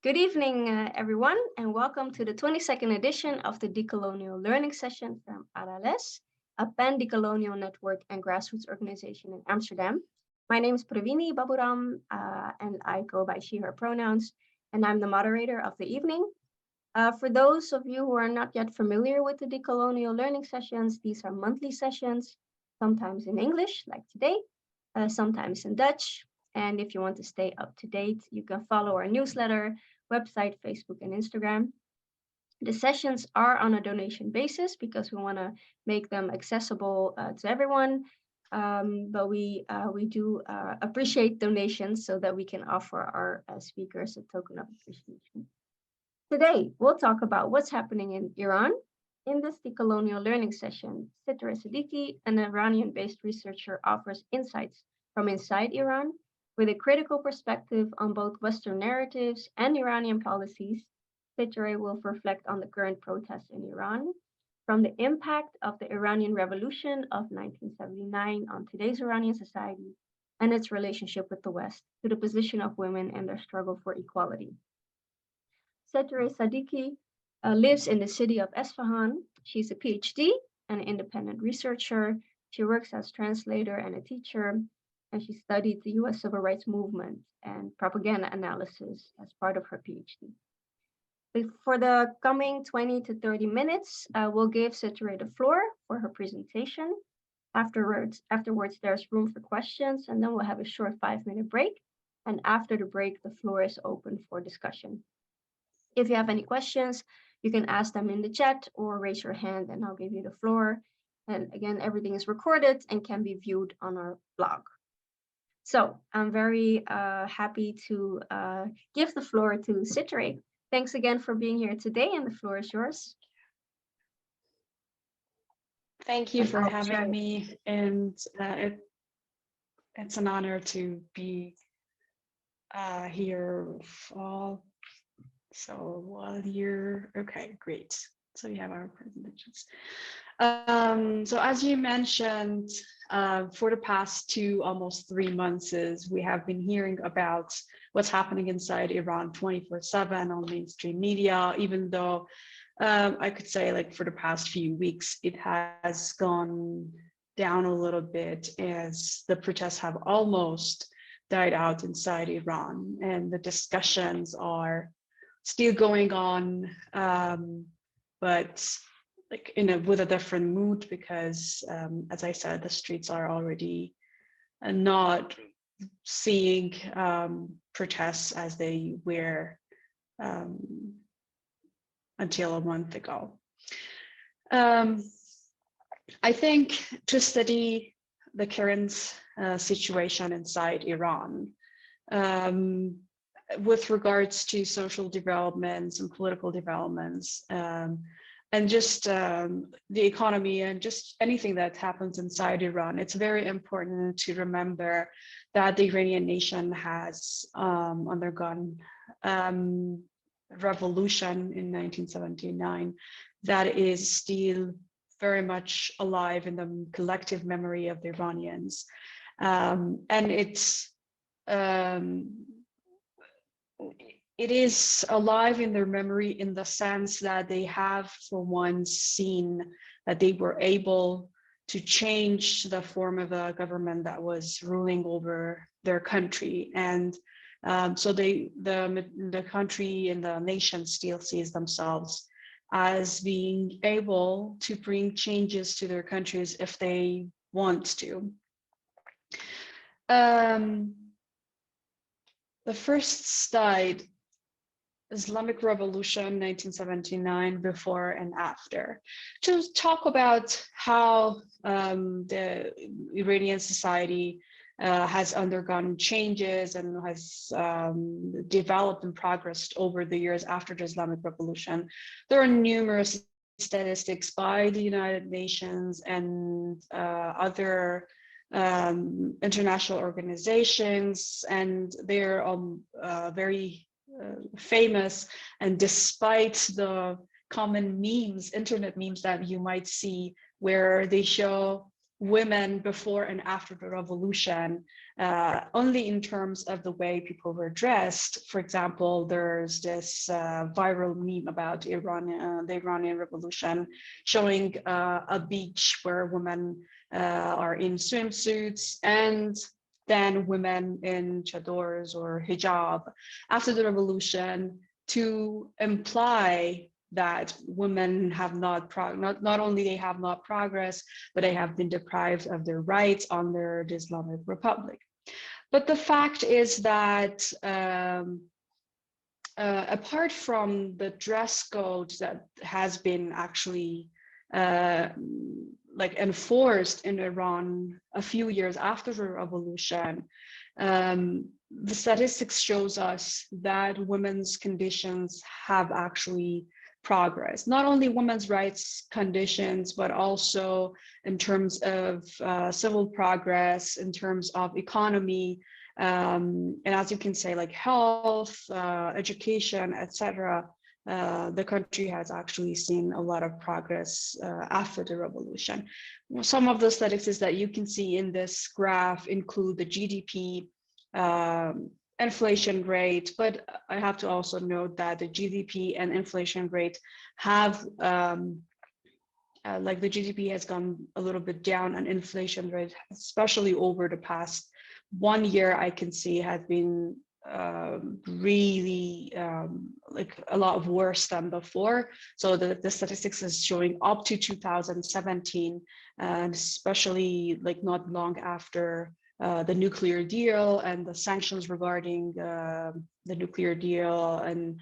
Good evening, everyone, and welcome to the 22nd edition of the Decolonial Learning Session from ARALES, a pan-decolonial network and grassroots organization in Amsterdam. My name is Pravini Baburam, and I go by she, her pronouns, and I'm the moderator of the evening. For those of you who are not yet familiar with the Decolonial Learning Sessions, these are monthly sessions, sometimes in English, like today, sometimes in Dutch. And if you want to stay up to date, you can follow our newsletter, website, Facebook, and Instagram. The sessions are on a donation basis because we want to make them accessible to everyone. But we do appreciate donations so that we can offer our speakers a token of appreciation. Today, we'll talk about what's happening in Iran. In this decolonial learning session, Sitra Siddiqui, an Iranian-based researcher, offers insights from inside Iran with a critical perspective on both Western narratives and Iranian policies. Sitra will reflect on the current protests in Iran, from the impact of the Iranian Revolution of 1979 on today's Iranian society and its relationship with the West, to the position of women and their struggle for equality. Sitra Siddiqui lives in the city of Esfahan. She's a PhD and an independent researcher. She works as translator and a teacher, and she studied the US civil rights movement and propaganda analysis as part of her PhD. For the coming 20 to 30 minutes, we'll give Sitra the floor for her presentation. Afterwards, there's room for questions, and then we'll have a short 5-minute break. And after the break, the floor is open for discussion. If you have any questions, you can ask them in the chat or raise your hand and I'll give you the floor. And again, everything is recorded and can be viewed on our blog. So I'm very happy to give the floor to Sitra. Thanks again for being here today, and the floor is yours. Thank you for having me, and it's an honor to be here all. So while you're okay, great. So we have our presentations. So as you mentioned, for the past almost 3 months, we have been hearing about what's happening inside Iran 24/7 on mainstream media, even though I could say like for the past few weeks, it has gone down a little bit as the protests have almost died out inside Iran and the discussions are still going on, but like with a different mood because, as I said, the streets are already not seeing protests as they were until a month ago. I think to study the current situation inside Iran, with regards to social developments and political developments, and just the economy and just anything that happens inside Iran, it's very important to remember that the Iranian nation has undergone revolution in 1979 that is still very much alive in the collective memory of the Iranians. And it is alive in their memory in the sense that they have for once seen that they were able to change the form of a government that was ruling over their country. And so the country and the nation still sees themselves as being able to bring changes to their countries if they want to. The first slide, Islamic Revolution 1979, before and after, to talk about how the Iranian society has undergone changes and has developed and progressed over the years after the Islamic Revolution. There are numerous statistics by the United Nations and other international organizations, and they're very famous. And despite the common memes, internet memes that you might see, where they show women before and after the revolution, only in terms of the way people were dressed. For example, there's this viral meme about the Iranian Revolution, showing a beach where women are in swimsuits, and then women in chadors or hijab after the revolution, to imply that women have not only they have not progressed, but they have been deprived of their rights under the Islamic Republic. But the fact is that apart from the dress code that has been actually like enforced in Iran a few years after the revolution, the statistics shows us that women's conditions have actually progressed, not only women's rights conditions, but also in terms of civil progress, in terms of economy, and as you can say, like health, education, etc. The country has actually seen a lot of progress after the revolution. Some of the statistics that you can see in this graph include the GDP, inflation rate, but I have to also note that the GDP and inflation rate have, like the GDP has gone a little bit down, and inflation rate, especially over the past 1 year, I can see has been really like a lot worse than before. So the statistics is showing up to 2017, and especially like not long after the nuclear deal and the sanctions regarding the nuclear deal and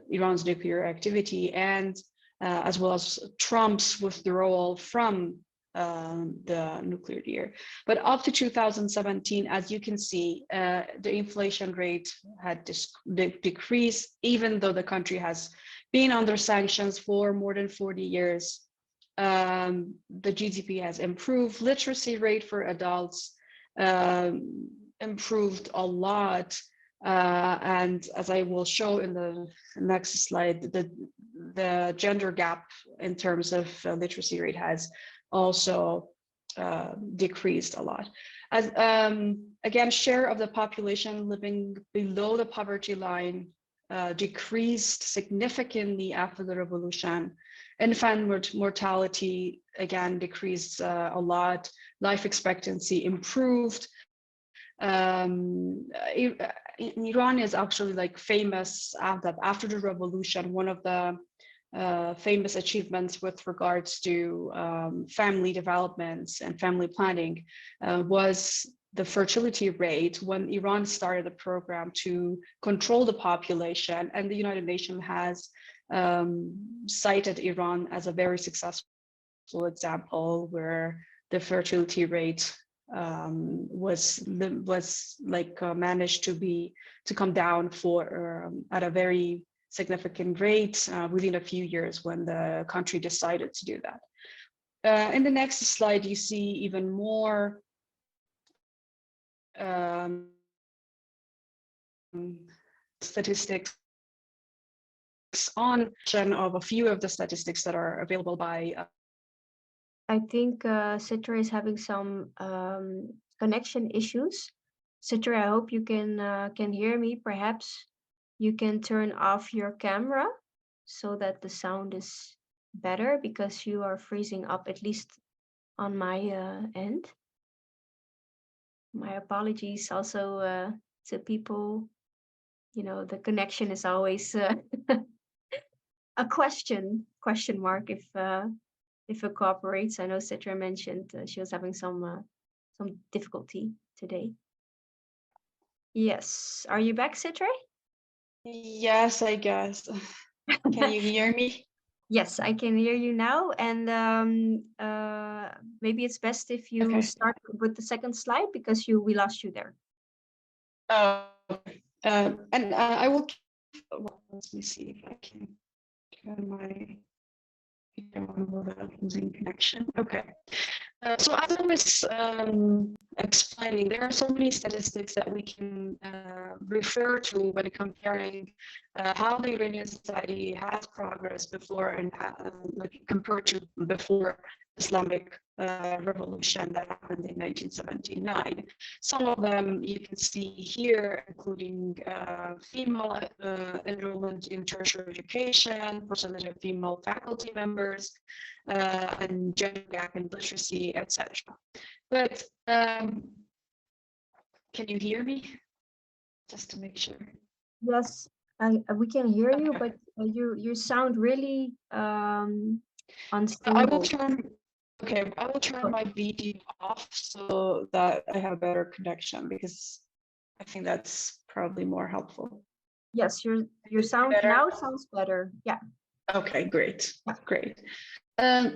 Iran's nuclear activity, and as well as Trump's withdrawal from the nuclear deal. But up to 2017, as you can see, the inflation rate had decreased, even though the country has been under sanctions for more than 40 years. The GDP has improved. Literacy rate for adults improved a lot, and as I will show in the next slide, the gender gap in terms of literacy rate has also decreased a lot. As again, share of the population living below the poverty line decreased significantly after the revolution. Infant mortality again decreased a lot. Life expectancy improved. Iran is actually like famous after the revolution. One of the famous achievements with regards to family developments and family planning was the fertility rate when Iran started a program to control the population, and the United Nations has cited Iran as a very successful example where the fertility rate was like managed to come down for at a very significant rate within a few years when the country decided to do that. In the next slide, you see even more statistics on of a few of the statistics that are available by. I think Citra is having some connection issues. Citra, I hope you can hear me. Perhaps you can turn off your camera so that the sound is better, because you are freezing up, at least on my end. My apologies also to people. You know, the connection is always a question mark if it cooperates. I know Citra mentioned she was having some difficulty today. Yes, are you back, Citra? Yes, I guess. Can you hear me? Yes, I can hear you now, and maybe it's best if you start with the second slide, because we lost you there. And I will. Well, let me see if I can turn my camera without losing connection. Okay. So as I was explaining, there are so many statistics that we can refer to when comparing how the Iranian society has progressed before and like compared to before Islamic revolution that happened in 1979. Some of them you can see here, including female enrollment in tertiary education, percentage of female faculty members, and gender gap in literacy, etc. But can you hear me? Just to make sure. Yes, we can hear you, Okay. but you sound really I will unstable. turn. Okay, I will turn my video off so that I have a better connection, because I think that's probably more helpful. Yes, your sound Better? now sounds better. Yeah. Okay, great, Yeah. great.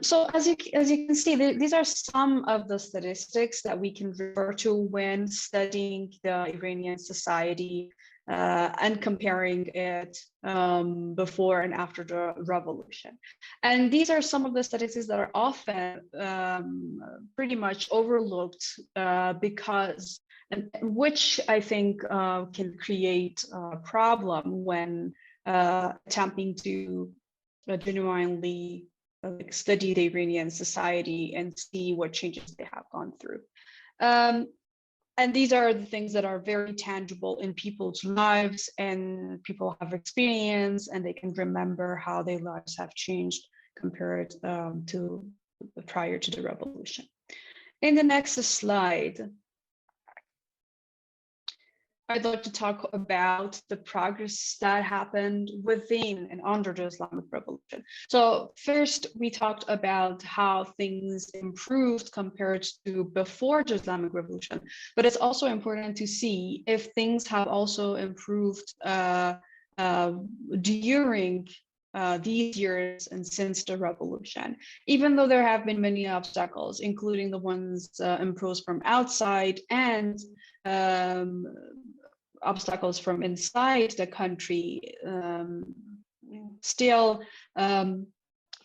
So as you can see, these are some of the statistics that we can refer to when studying the Iranian society and comparing it before and after the revolution. And these are some of the statistics that are often pretty much overlooked because, and which I think can create a problem when attempting to genuinely study the Iranian society and see what changes they have gone through. And these are the things that are very tangible in people's lives, and people have experience and they can remember how their lives have changed compared to prior to the revolution. In the next slide, I'd like to talk about the progress that happened within and under the Islamic Revolution. So first, we talked about how things improved compared to before the Islamic Revolution, but it's also important to see if things have also improved during these years and since the revolution, even though there have been many obstacles, including the ones imposed from outside and obstacles from inside the country. Still,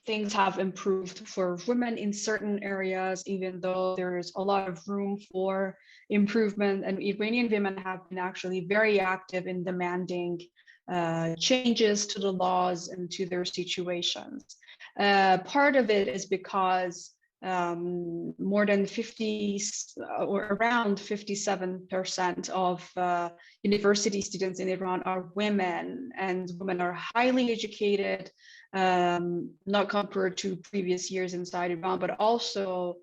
things have improved for women in certain areas, even though there is a lot of room for improvement. And Iranian women have been actually very active in demanding changes to the laws and to their situations. Part of it is because more than 50 or around 57% of university students in Iran are women, and women are highly educated, not compared to previous years inside Iran, but also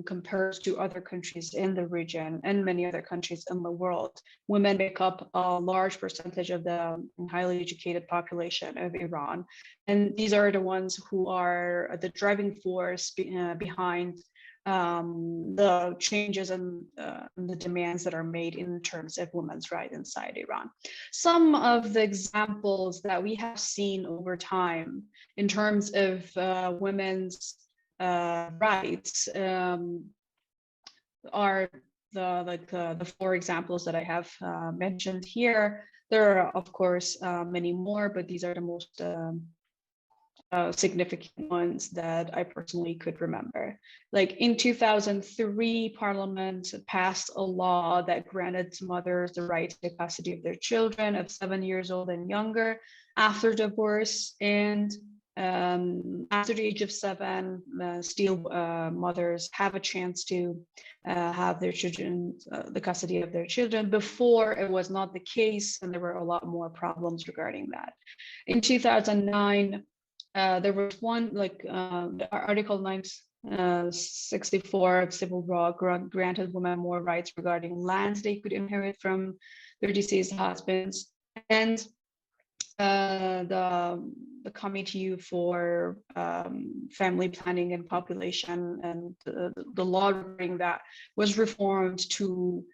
compared to other countries in the region and many other countries in the world. Women make up a large percentage of the highly educated population of Iran. And these are the ones who are the driving force behind the changes and the demands that are made in terms of women's rights inside Iran. Some of the examples that we have seen over time in terms of women's rights are the four examples that I have mentioned here. There are, of course, many more, but these are the most significant ones that I personally could remember. Like in 2003, Parliament passed a law that granted mothers the right to custody of their children of 7 years old and younger after divorce. And after the age of 7, still mothers have a chance to have their children, the custody of their children. Before, it was not the case, and there were a lot more problems regarding that. In 2009, there was one, like the Article 964 of civil law granted women more rights regarding lands they could inherit from their deceased husbands. And the Committee for Family Planning and Population and the law regarding that was reformed to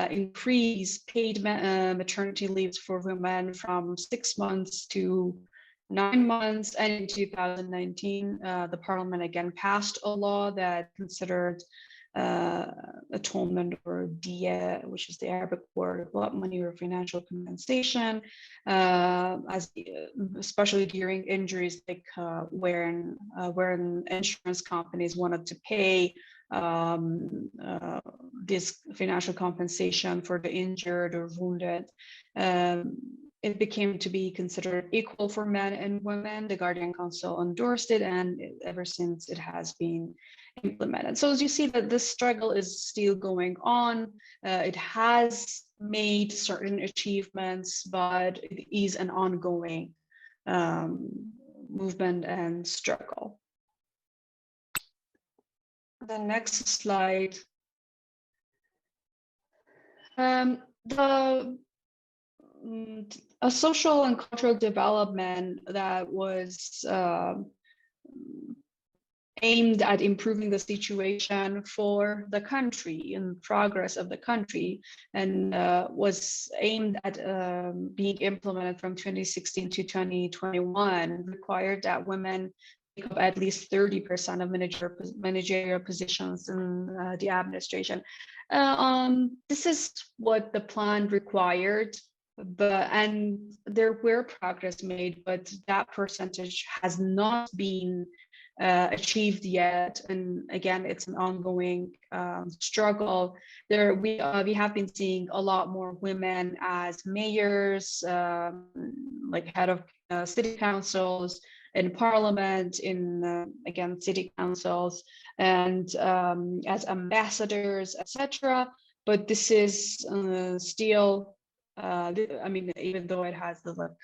increase paid maternity leaves for women from 6 months to 9 months. And in 2019, the Parliament again passed a law that considered atonement or diya, which is the Arabic word of blood money or financial compensation, as especially during injuries, like where insurance companies wanted to pay this financial compensation for the injured or wounded. it became to be considered equal for men and women. The Guardian Council endorsed it, and ever since it has been implemented. So as you see that this struggle is still going on. It has made certain achievements, but it is an ongoing movement and struggle. The next slide. A social and cultural development that was aimed at improving the situation for the country and progress of the country, and was aimed at being implemented from 2016 to 2021, required that women take up at least 30% of managerial positions in the administration. This is what the plan required, and there were progress made, but that percentage has not been achieved yet. And again, it's an ongoing struggle. We have been seeing a lot more women as mayors, like head of city councils, in parliament, in again city councils, and as ambassadors, etc. But this is still. I mean, even though it has the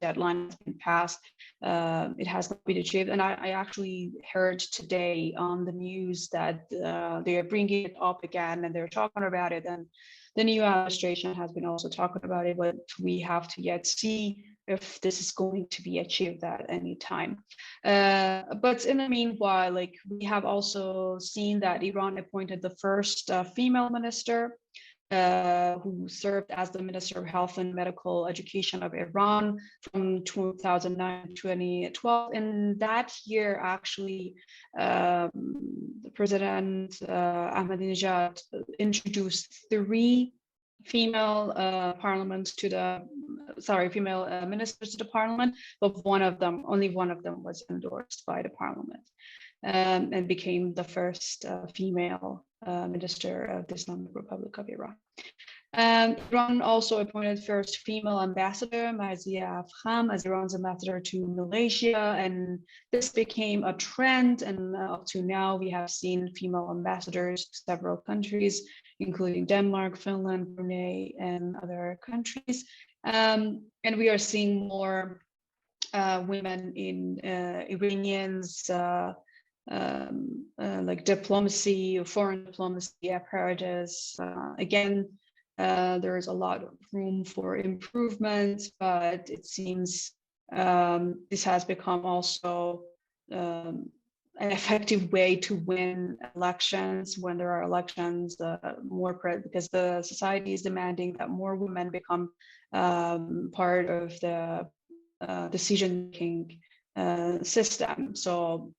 deadline has been passed, it has not been achieved. And I actually heard today on the news that they are bringing it up again, and they're talking about it. And the new administration has been also talking about it, but we have to yet see if this is going to be achieved at any time. But in the meanwhile, like, we have also seen that Iran appointed the first female minister, who served as the Minister of Health and Medical Education of Iran from 2009 to 2012. In that year, actually, President Ahmadinejad introduced 3 female female ministers to the parliament, but only one of them was endorsed by the parliament, and became the first female minister of the Islamic Republic of Iran. Iran also appointed first female ambassador, Marzia Afkham, as Iran's ambassador to Malaysia, and this became a trend. And up to now, we have seen female ambassadors to several countries, including Denmark, Finland, Brunei, and other countries. And we are seeing more women in Iranians, like diplomacy, foreign diplomacy apparatus. Again, there is a lot of room for improvement, but it seems this has become also an effective way to win elections when there are elections, because the society is demanding that more women become part of the decision-making system. So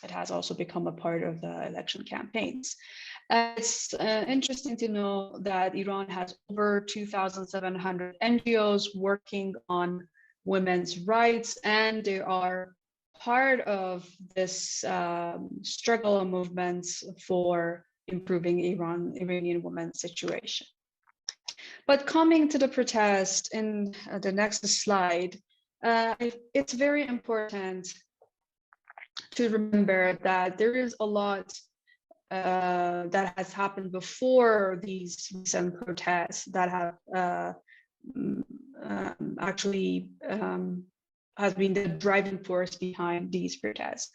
it has also become a part of the election campaigns. It's interesting to know that Iran has over 2,700 NGOs working on women's rights, and they are part of this struggle and movements for improving Iranian women's situation. But coming to the protest in the next slide, it's very important to remember that there is a lot that has happened before these recent protests that have actually has been the driving force behind these protests.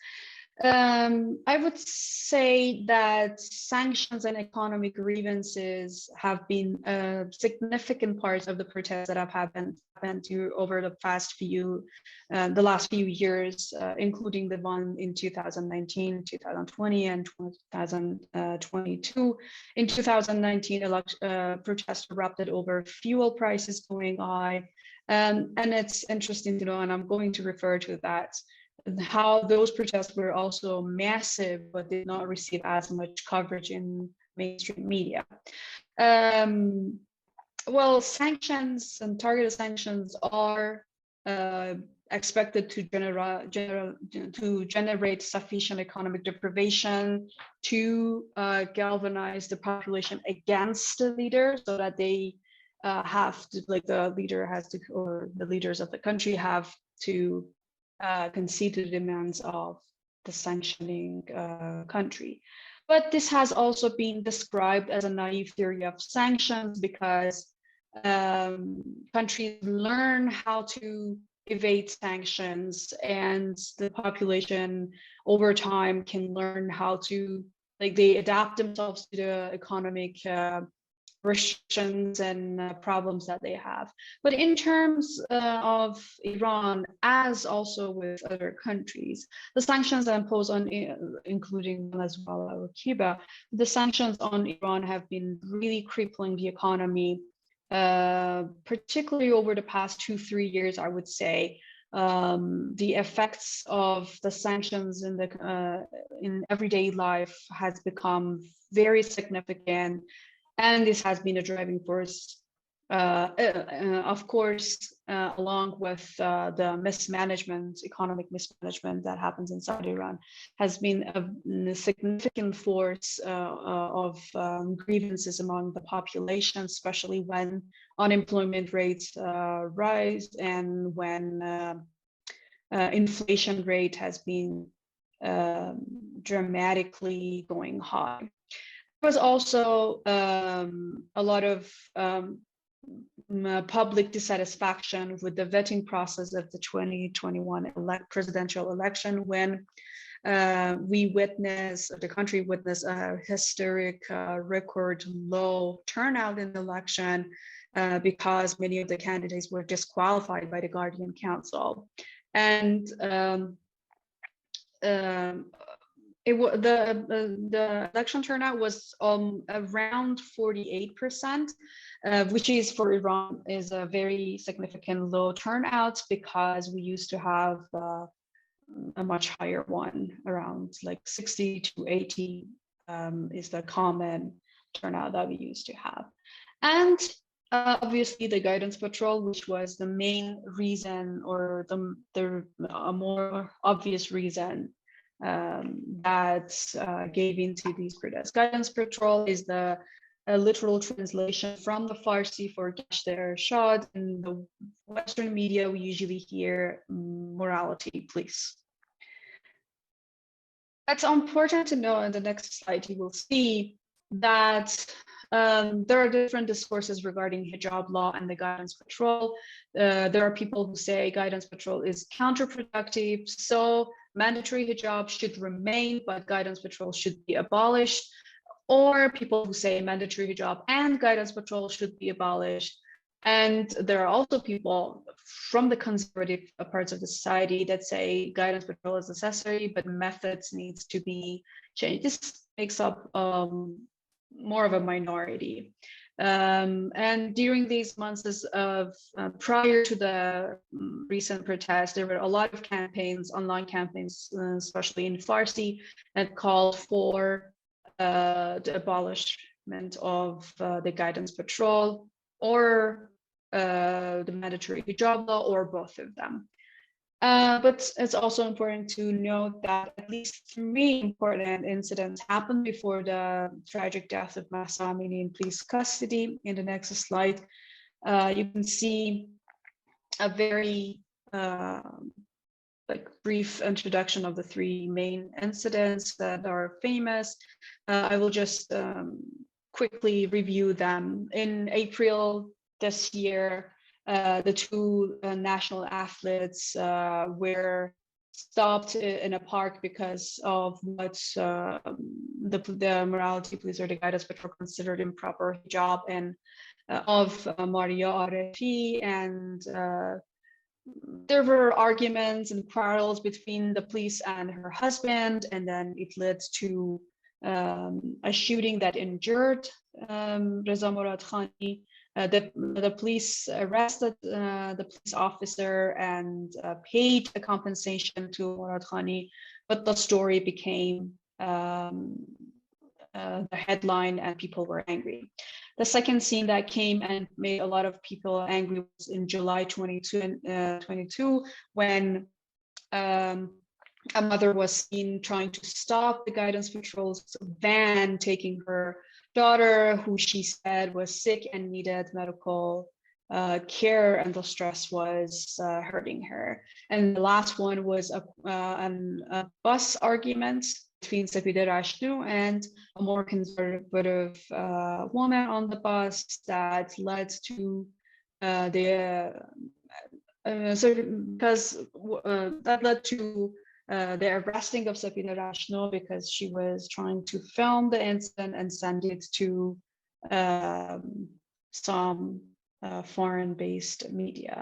I would say that sanctions and economic grievances have been significant parts of the protests that have happened over the last few years, including the one in 2019, 2020, and 2022. In 2019, protests erupted over fuel prices going high, and it's interesting to know, and I'm going to refer to that, how those protests were also massive, but did not receive as much coverage in mainstream media. Well, sanctions and targeted sanctions are expected to generate sufficient economic deprivation to galvanize the population against the leader, so that they have to, like the leader has to, or the leaders of the country have to concede to the demands of the sanctioning country. But this has also been described as a naive theory of sanctions because countries learn how to evade sanctions, and the population over time can learn how to, like, they adapt themselves to the economic restrictions and problems that they have. But in terms of Iran, as also with other countries, the sanctions imposed on, including Venezuela or Cuba, the sanctions on Iran have been really crippling the economy, particularly over the past 2-3 years, I would say. The effects of the sanctions in everyday life has become very significant, and this has been a driving force, of course, along with the mismanagement, economic mismanagement that happens inside Iran, has been a significant force of grievances among the population, especially when unemployment rates rise and when inflation rate has been dramatically going high. There was also a lot of public dissatisfaction with the vetting process of the 2021 presidential election, when the country witnessed a historic record low turnout in the election because many of the candidates were disqualified by the Guardian Council. And the election turnout was around 48%, which is for Iran is a very significant low turnout, because we used to have a much higher one, around like 60 to 80 is the common turnout that we used to have. And obviously the guidance patrol, which was the main reason, or the more obvious reason that gave into these protests. Guidance patrol is the literal translation from the Farsi for Gashte Irshad. In the Western media, we usually hear morality police. It's important to know, in the next slide, you will see that there are different discourses regarding hijab law and the guidance patrol. There are people who say guidance patrol is counterproductive, so mandatory hijab should remain, but guidance patrol should be abolished. Or people who say mandatory hijab and guidance patrol should be abolished. And there are also people from the conservative parts of the society that say guidance patrol is necessary, but methods needs to be changed. This makes up more of a minority. And during these months of prior to the recent protests, there were a lot of campaigns, online campaigns, especially in Farsi, that called for the abolishment of the guidance patrol, or the mandatory hijab law, or both of them. But it's also important to note that at least 3 important incidents happened before the tragic death of Mahsa Amini in police custody. In the next slide, you can see a very brief introduction of the 3 main incidents that are famous. I will just quickly review them. In April this year, the 2 national athletes were stopped in a park because of what the morality police or the guidance patrol considered improper hijab and of Maria Arefi, and there were arguments and quarrels between the police and her husband, and then it led to a shooting that injured Reza Murad Khani. The police arrested the police officer and paid a compensation to Murad Khani, but the story became the headline and people were angry. The second scene that came and made a lot of people angry was in July 2022, when a mother was seen trying to stop the guidance patrol's van taking her daughter, who she said was sick and needed medical care, and the stress was hurting her. And the last one was a bus argument between Sapide Rashnu and a more conservative woman on the bus that led to the arresting of Sapide Rashnu because she was trying to film the incident and send it to some foreign-based media.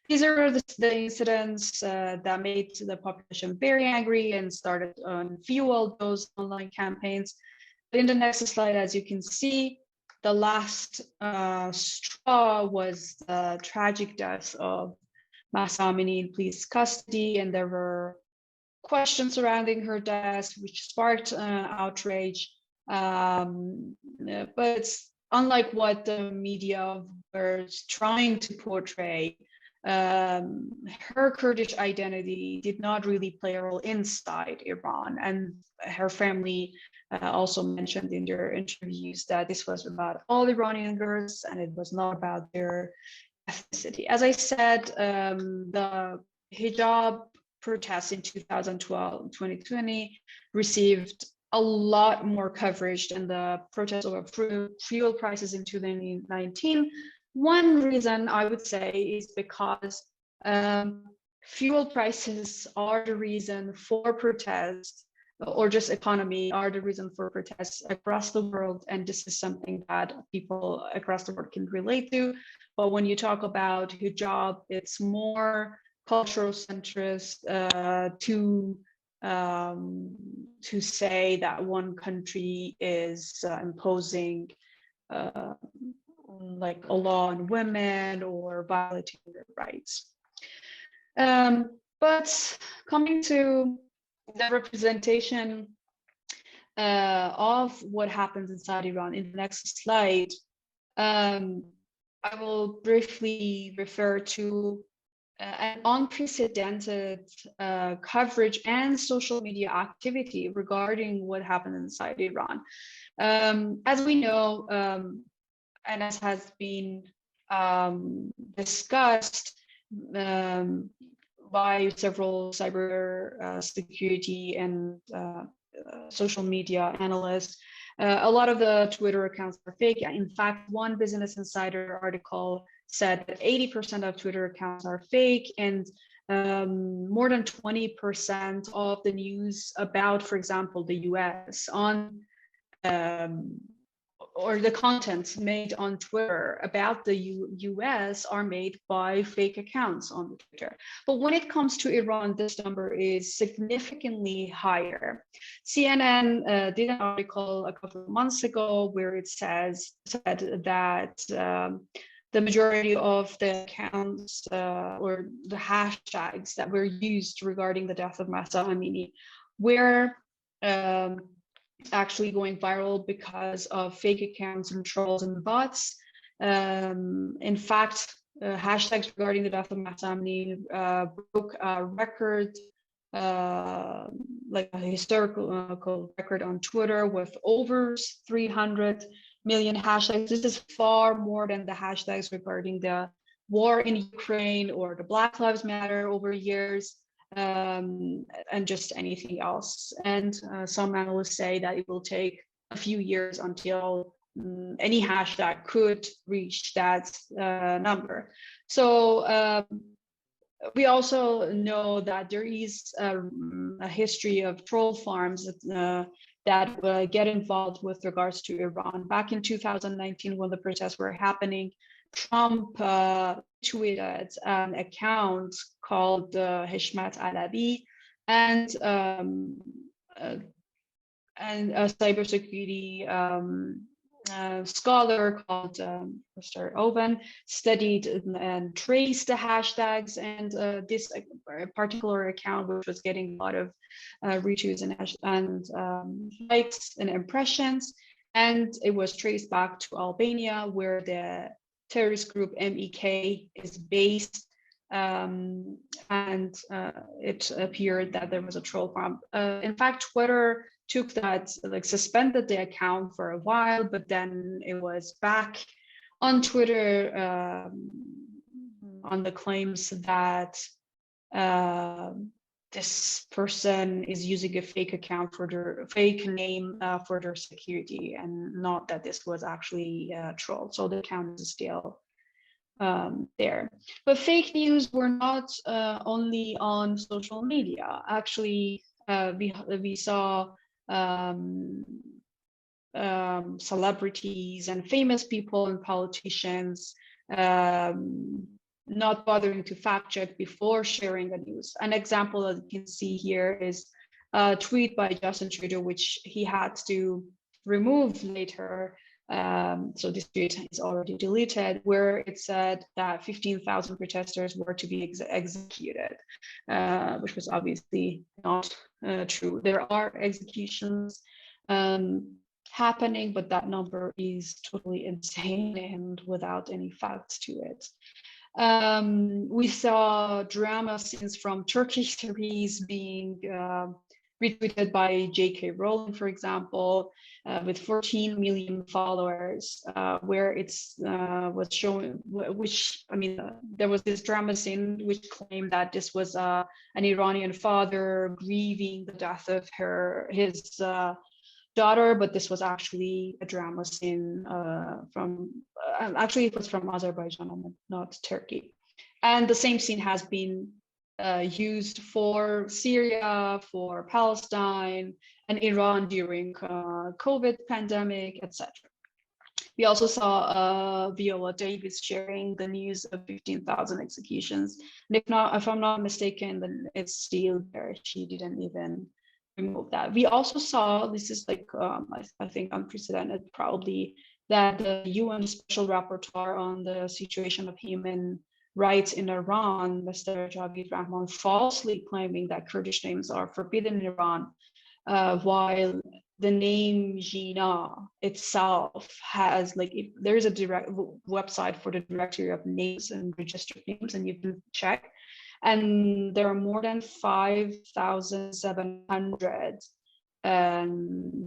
These are the incidents that made the population very angry and started fueled those online campaigns. In the next slide, as you can see, the last straw was the tragic death of Mahsa Amini in police custody, and there were questions surrounding her death, which sparked outrage. But unlike what the media were trying to portray, her Kurdish identity did not really play a role inside Iran, and her family also mentioned in their interviews that this was about all Iranian girls and it was not about their ethnicity. As I said, the hijab protests in 2020 received a lot more coverage than the protests over fuel prices in 2019. One reason I would say is because fuel prices are the reason for protests, or just economy are the reason for protests across the world. And this is something that people across the world can relate to. But when you talk about hijab, it's more cultural centrist to say that one country is imposing like a law on women or violating their rights. But coming to the representation of what happens inside Iran in the next slide, I will briefly refer to an unprecedented coverage and social media activity regarding what happened inside Iran. As we know, and as has been discussed by several cyber security and social media analysts, a lot of the Twitter accounts are fake. In fact, one Business Insider article said that 80% of Twitter accounts are fake, and more than 20% of the news about, for example, the US on or the content made on Twitter about the US are made by fake accounts on Twitter. But when it comes to Iran, this number is significantly higher. CNN did an article a couple of months ago where it said that the majority of the accounts or the hashtags that were used regarding the death of Mahsa Amini were actually going viral because of fake accounts and trolls and bots. In fact, hashtags regarding the death of Mahsa Amini broke a record, like a historical record on Twitter with over 300 million hashtags. This is far more than the hashtags regarding the war in Ukraine or the Black Lives Matter over years. And just anything else. And some analysts say that it will take a few years until any hashtag could reach that number. So we also know that there is a history of troll farms that get involved with regards to Iran. Back in 2019, when the protests were happening, Trump tweeted an account called Hishmat Alabi and a cybersecurity scholar called Mr. Owen studied and traced the hashtags, and this particular account, which was getting a lot of retweets and likes and impressions, and it was traced back to Albania, where the terrorist group MEK is based. and it appeared that there was a troll farm. In fact, Twitter took that, like suspended the account for a while, but then it was back on Twitter on the claims that this person is using a fake account for their fake name for their security, and not that this was actually a troll. So the account is still there. But fake news were not only on social media. Actually, we saw celebrities and famous people and politicians not bothering to fact check before sharing the news. An example that you can see here is a tweet by Justin Trudeau, which he had to remove later. So this tweet is already deleted, where it said that 15,000 protesters were to be executed, which was obviously not true. There are executions happening, but that number is totally insane and without any facts to it. We saw drama scenes from Turkish series being retweeted by J.K. Rowling, for example, with 14 million followers, where it's was showing, which, I mean, there was this drama scene which claimed that this was an Iranian father grieving the death of his daughter, but this was actually a drama scene actually it was from Azerbaijan, not Turkey. And the same scene has been used for Syria, for Palestine, and Iran during COVID pandemic, etc. We also saw Viola Davis sharing the news of 15,000 executions. And if I'm not mistaken, then it's still there. She didn't even remove that. We also saw, this is like, I think unprecedented probably, that the UN Special Rapporteur on the situation of human rights in Iran, Mr. Javid Rahman, falsely claiming that Kurdish names are forbidden in Iran, while the name Jina itself has, like, there is a direct website for the directory of names and registered names, and you can check. And there are more than 5,700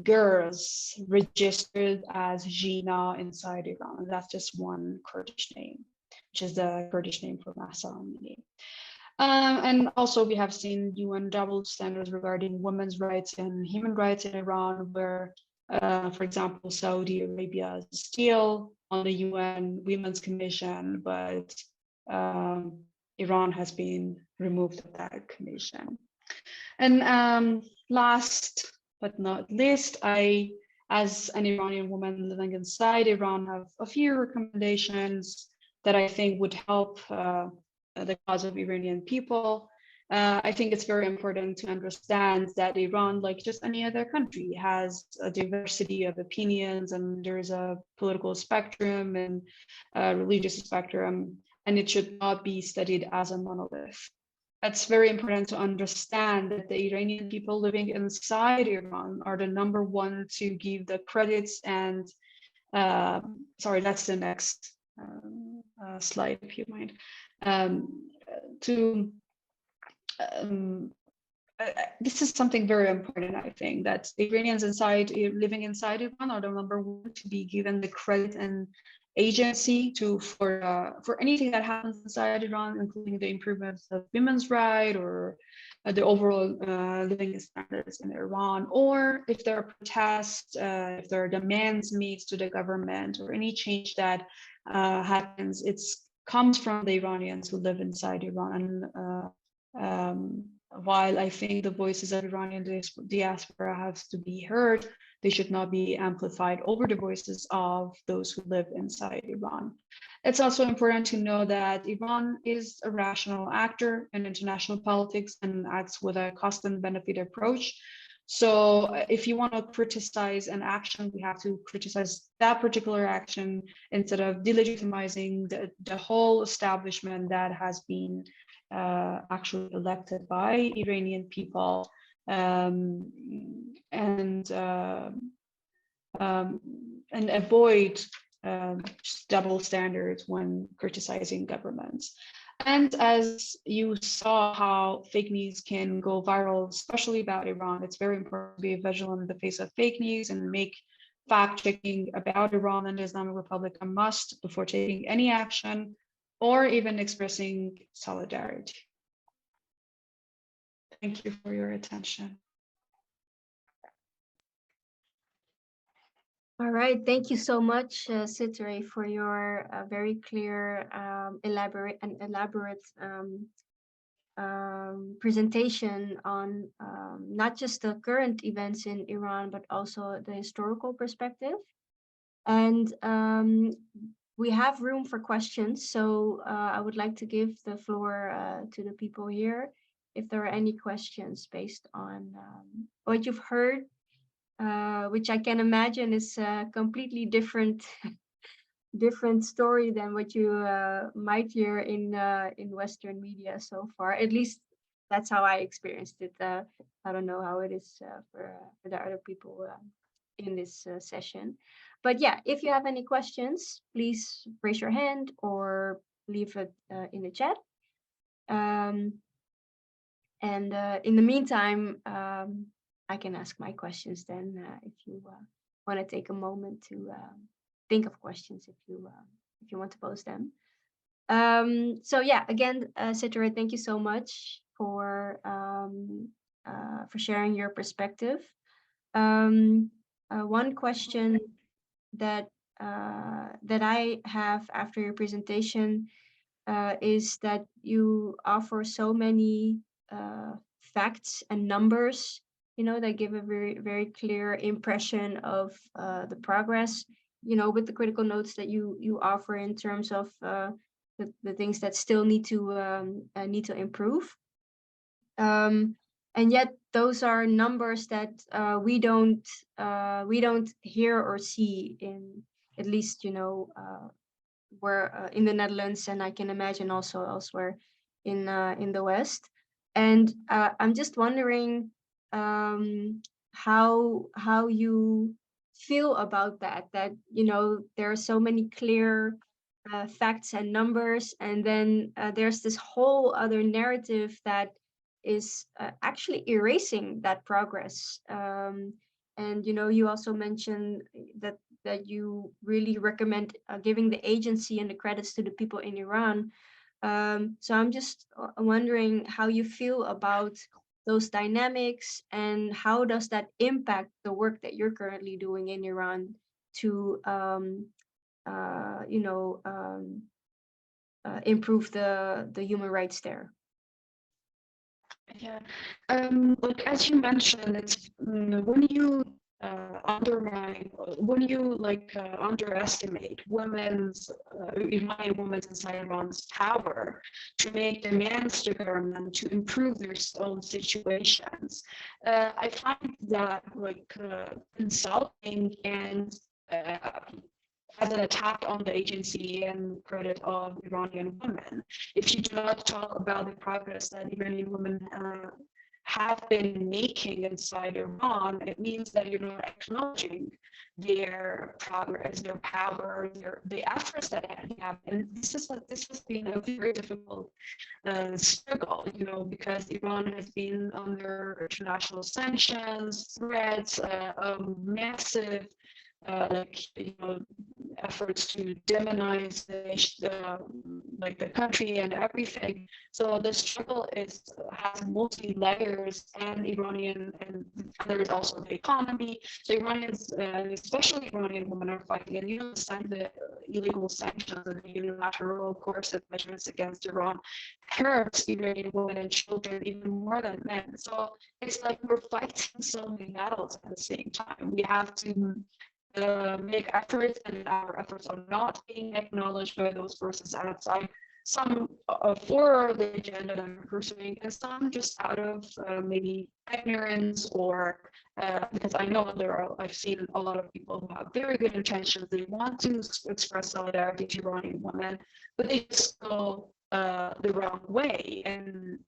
girls registered as Jina inside Iran. And that's just one Kurdish name, which is the Kurdish name for Mahsa Amini. And also we have seen UN double standards regarding women's rights and human rights in Iran, where, for example, Saudi Arabia is still on the UN Women's Commission, but Iran has been removed from that commission. And last but not least, I, as an Iranian woman living inside Iran, have a few recommendations that I think would help the cause of Iranian people. I think it's very important to understand that Iran, like just any other country, has a diversity of opinions, and there's a political spectrum and a religious spectrum, and it should not be studied as a monolith. It's very important to understand that the Iranian people living inside Iran are the number one to give the credits and, sorry, that's the next slide, if you mind. This is something very important, I think, that Iranians living inside Iran are the number one to be given the credit and agency for anything that happens inside Iran, including the improvements of women's rights or the overall living standards in Iran, or if there are protests, if there are demands made to the government, or any change that happens, it comes from the Iranians who live inside Iran. And while I think the voices of Iranian diaspora have to be heard, they should not be amplified over the voices of those who live inside Iran. It's also important to know that Iran is a rational actor in international politics and acts with a cost and benefit approach. So if you want to criticize an action, we have to criticize that particular action instead of delegitimizing the whole establishment that has been actually elected by Iranian people, and avoid double standards when criticizing governments. And as you saw how fake news can go viral, especially about Iran, it's very important to be vigilant in the face of fake news and make fact checking about Iran and the Islamic Republic a must before taking any action or even expressing solidarity. Thank you for your attention. All right, thank you so much, Sitere, for your very clear, elaborate presentation on not just the current events in Iran, but also the historical perspective. And we have room for questions, so I would like to give the floor to the people here if there are any questions based on what you've heard, which I can imagine is a completely different story than what you might hear in Western media so far. At least that's how I experienced it. I don't know how it is for the other people in this session. But yeah, if you have any questions, please raise your hand or leave it in the chat. And in the meantime, I can ask my questions then if you want to take a moment to think of questions if you want to pose them. So yeah, again, Sitere, thank you so much for sharing your perspective. One question that I have after your presentation is that you offer so many facts and numbers, that give a very, very clear impression of the progress, with the critical notes that you offer in terms of the things that still need to improve. And yet those are numbers that we don't hear or see in, at least, where in the Netherlands, and I can imagine also elsewhere in the West. And I'm just wondering how you feel about that there are so many clear facts and numbers, and then there's this whole other narrative that is actually erasing that progress. And you also mentioned that you really recommend giving the agency and the credits to the people in Iran. So I'm just wondering how you feel about those dynamics, and how does that impact the work that you're currently doing in Iran to improve the human rights there. Yeah, like as you mentioned, it's when you undermine, when you underestimate Iranian women's inside Iran's power to make demands to government to improve their own situations, I find that insulting and as an attack on the agency and credit of Iranian women. If you do not talk about the progress that Iranian women have been making inside Iran, it means that you're not acknowledging their progress, their power, the efforts that they have. And this has been a very difficult struggle, because Iran has been under international sanctions, threats, massive efforts to demonize the country and everything. So the struggle has multi layers, and there's also the economy. So Iranians, especially Iranian women, are fighting, and the illegal sanctions and the unilateral coercive measures against Iran hurts Iranian women and children even more than men. So it's like we're fighting so many battles at the same time. We have to make efforts, and our efforts are not being acknowledged by those forces outside. Some for the agenda that I'm pursuing, and some just out of maybe ignorance, or because I know I've seen a lot of people who have very good intentions. They want to express solidarity to Iranian women, but they just go the wrong way, and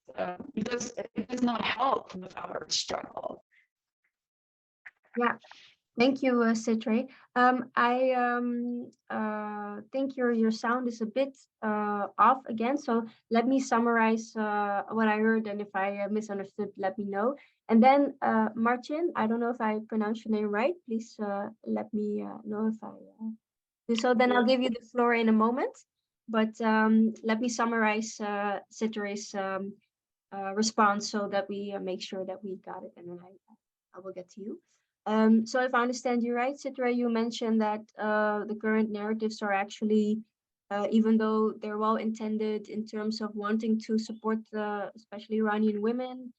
because it does not help with our struggle. Yeah. Thank you, Citre. I think your sound is a bit off again, so let me summarize what I heard, and if I misunderstood, let me know. And then, Martin, I don't know if I pronounced your name right. Please let me know if I do so. Then Yeah. I'll give you the floor in a moment. But let me summarize Citre's response so that we make sure that we got it, and then I will get to you. So if I understand you right, Citra, you mentioned that the current narratives are actually, even though they're well intended in terms of wanting to support especially Iranian women,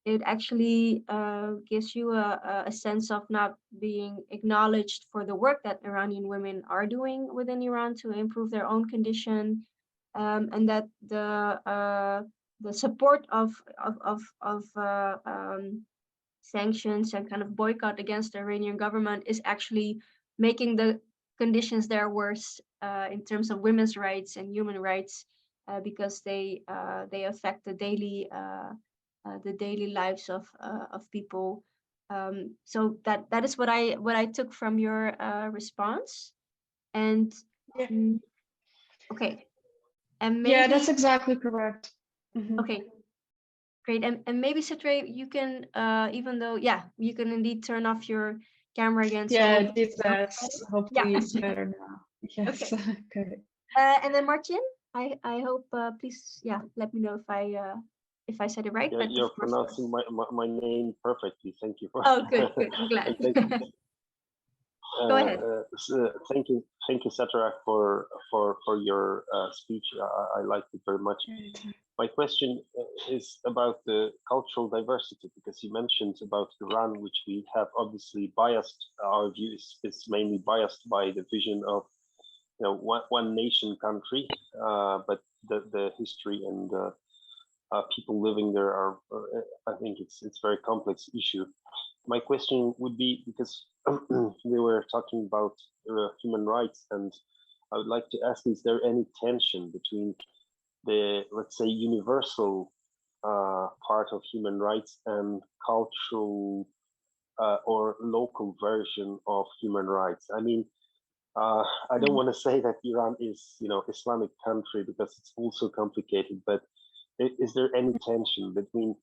it actually gives you a sense of not being acknowledged for the work that Iranian women are doing within Iran to improve their own condition, and that the support of sanctions and kind of boycott against the Iranian government is actually making the conditions there worse in terms of women's rights and human rights because they affect the daily lives of people. So that is what I took from your response. And Yeah, okay, and yeah, maybe that's exactly correct. Mhm. okay. Great. And maybe Citre, you can, even though, yeah, you can indeed turn off your camera again. So Yeah, hopefully it did it sounds that. better. Hopefully it's Yeah. better now. Yes, Okay. good. And then Martin, I hope, please, yeah, let me know if I said it right, Yeah, but the you're floor is yours. pronouncing my name perfectly. Thank you for Oh, good, good. I'm glad. and Go ahead. thank you, Satra, for your speech. I liked it very much. My question is about the cultural diversity, because you mentioned about Iran, which we have obviously biased. Our view is mainly biased by the vision of one nation country, but the history and people living there are, I think it's very complex issue. My question would be, because we were talking about human rights, and I would like to ask, is there any tension between the, let's say, universal part of human rights and cultural or local version of human rights? I mean, I don't want to say that Iran is, Islamic country, because it's also complicated, but is there any tension between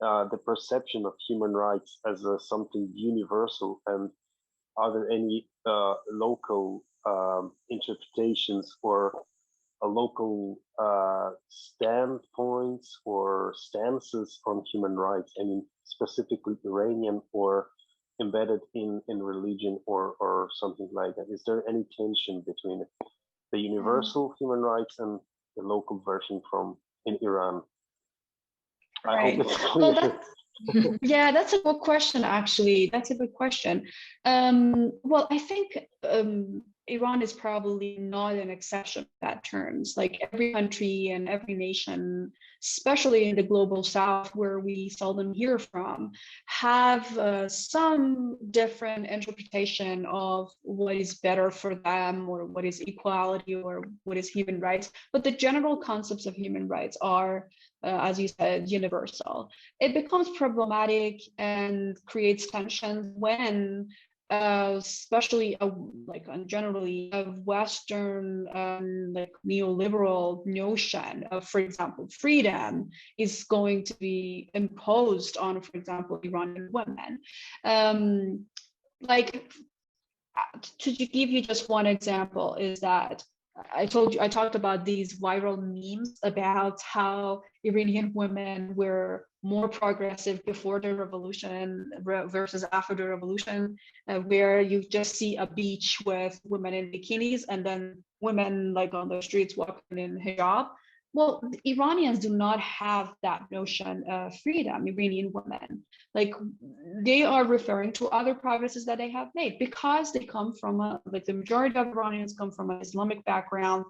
the perception of human rights as something universal, and are there any local interpretations or local standpoints or stances on human rights? I mean, specifically Iranian or embedded in religion or something like that. Is there any tension between the universal human rights and the local version from in Iran? I hope Right. it's Well, clear. yeah, that's a good question, actually. That's a good question. Well, I think Iran is probably not an exception to that terms. Like every country and every nation, especially in the global south, where we seldom hear from, have some different interpretation of what is better for them, or what is equality, or what is human rights. But the general concepts of human rights are, as you said, universal. It becomes problematic and creates tensions when especially like generally a Western like neoliberal notion of, for example, freedom is going to be imposed on, for example, Iranian women. Like, to give you just one example, is that I talked about these viral memes about how Iranian women were more progressive before the revolution versus after the revolution, where you just see a beach with women in bikinis and then women like on the streets walking in hijab. Well, the Iranians do not have that notion of freedom, Iranian women. Like, they are referring to other progresses that they have made because they come from like the majority of Iranians come from an Islamic background.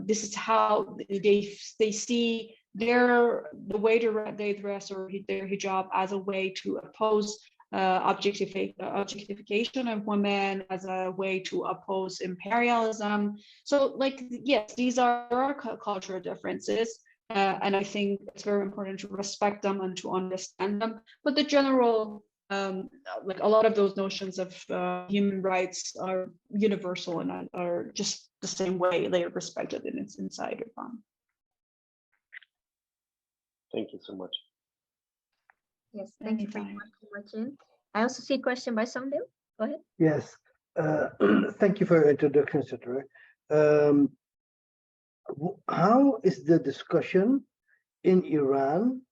This is how they see the way they dress or their hijab as a way to oppose objectification of women, as a way to oppose imperialism. So, like, yes, there are cultural differences, and I think it's very important to respect them and to understand them. But the general like a lot of those notions of human rights are universal and are just the same way they are respected in its inside Iran. Thank you so much. Yes, thank you for your question, Martin. I also see a question by Samdil. Go ahead. Yes, thank you for your introduction, Cetera. How is the discussion in Iran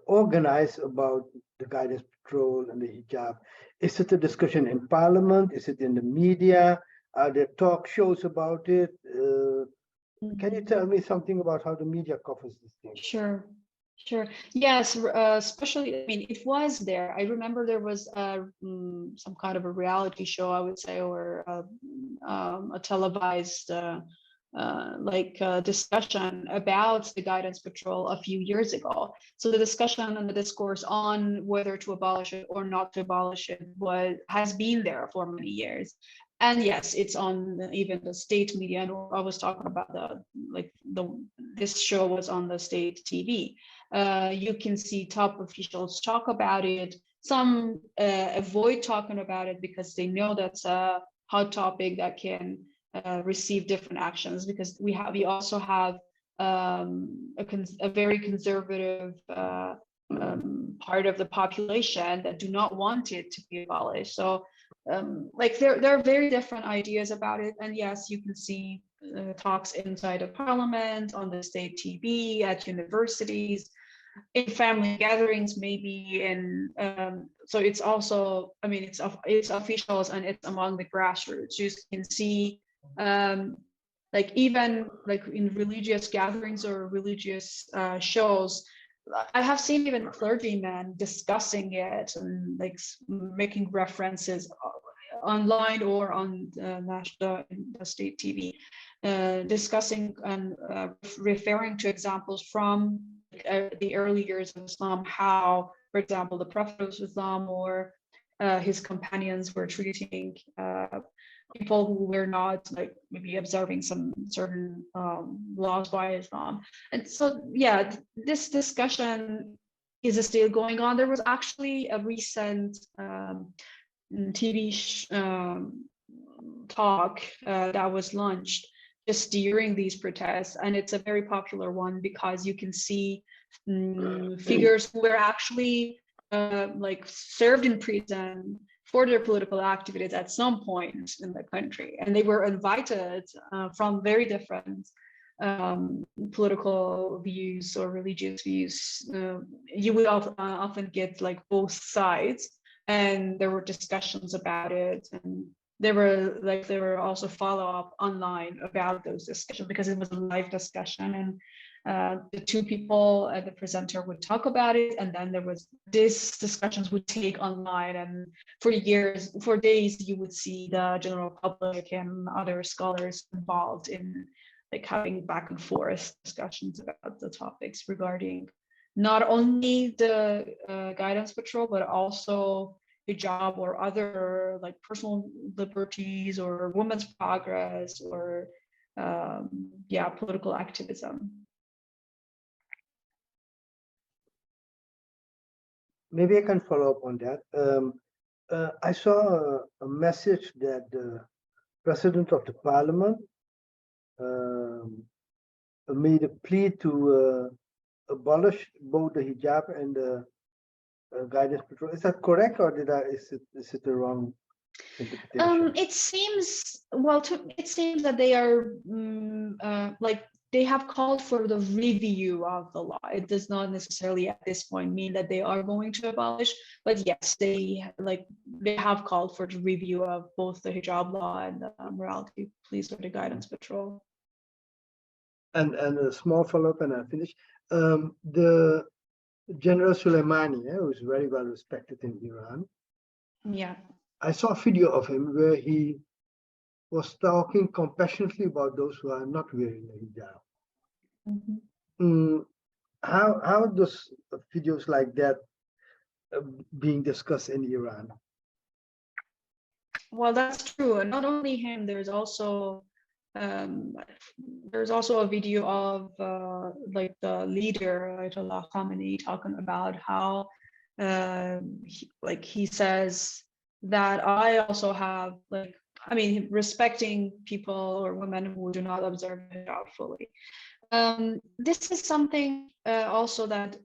organized about the guidance patrol and the hijab? Is it a discussion in parliament? Is it in the media? Are there talk shows about it? Can you tell me something about how the media covers this thing? Sure. Yes, especially, I mean, it was there. I remember there was some kind of a reality show, I would say, or a televised discussion about the guidance patrol a few years ago. So the discussion and the discourse on whether to abolish it or not to abolish it has been there for many years. And yes, it's on even the state media. And I was talking about this show was on the state TV. You can see top officials talk about it. Some avoid talking about it because they know that's a hot topic that can receive different actions, because we also have a very conservative part of the population that do not want it to be abolished. So there are very different ideas about it. And yes, you can see talks inside of parliament, on the state TV, at universities, in family gatherings, maybe. And so it's also, I mean, it's officials and it's among the grassroots. You can see even in religious gatherings or religious shows, I have seen even clergymen discussing it and making references online or on the state TV, discussing and referring to examples from the early years of Islam, how, for example, the Prophet of Islam or his companions were treating people who were not maybe observing some certain laws by Islam. And so, yeah, this discussion is still going on. There was actually a recent TV talk that was launched just during these protests, and it's a very popular one because you can see figures who were actually served in prison for their political activities at some point in the country, and they were invited from very different political views or religious views. You would often get both sides, and there were discussions about it, and there were also follow-up online about those discussions because it was a live discussion, and the two people the presenter would talk about it, and then there was these discussions would take online, and for days you would see the general public and other scholars involved in having back and forth discussions about the topics regarding not only the guidance patrol, but also hijab or other personal liberties or women's progress or political activism. Maybe I can follow up on that. I saw a message that the president of the parliament made a plea to abolish both the hijab and the guidance patrol. Is that correct, or is it the wrong interpretation? It seems that they are they have called for the review of the law. It does not necessarily at this point mean that they are going to abolish, but yes, they have called for the review of both the hijab law and the morality police or the guidance patrol. And a small follow-up, and I'll finish. The General Soleimani, who is very well respected in Iran. Yeah. I saw a video of him where he was talking compassionately about those who are not wearing the hijab. Mm-hmm. How those videos like that being discussed in Iran? Well, that's true, and not only him. There's also a video of the leader Ayatollah Khamenei talking about how he says that I also have respecting people or women who do not observe hijab fully. This is something also that,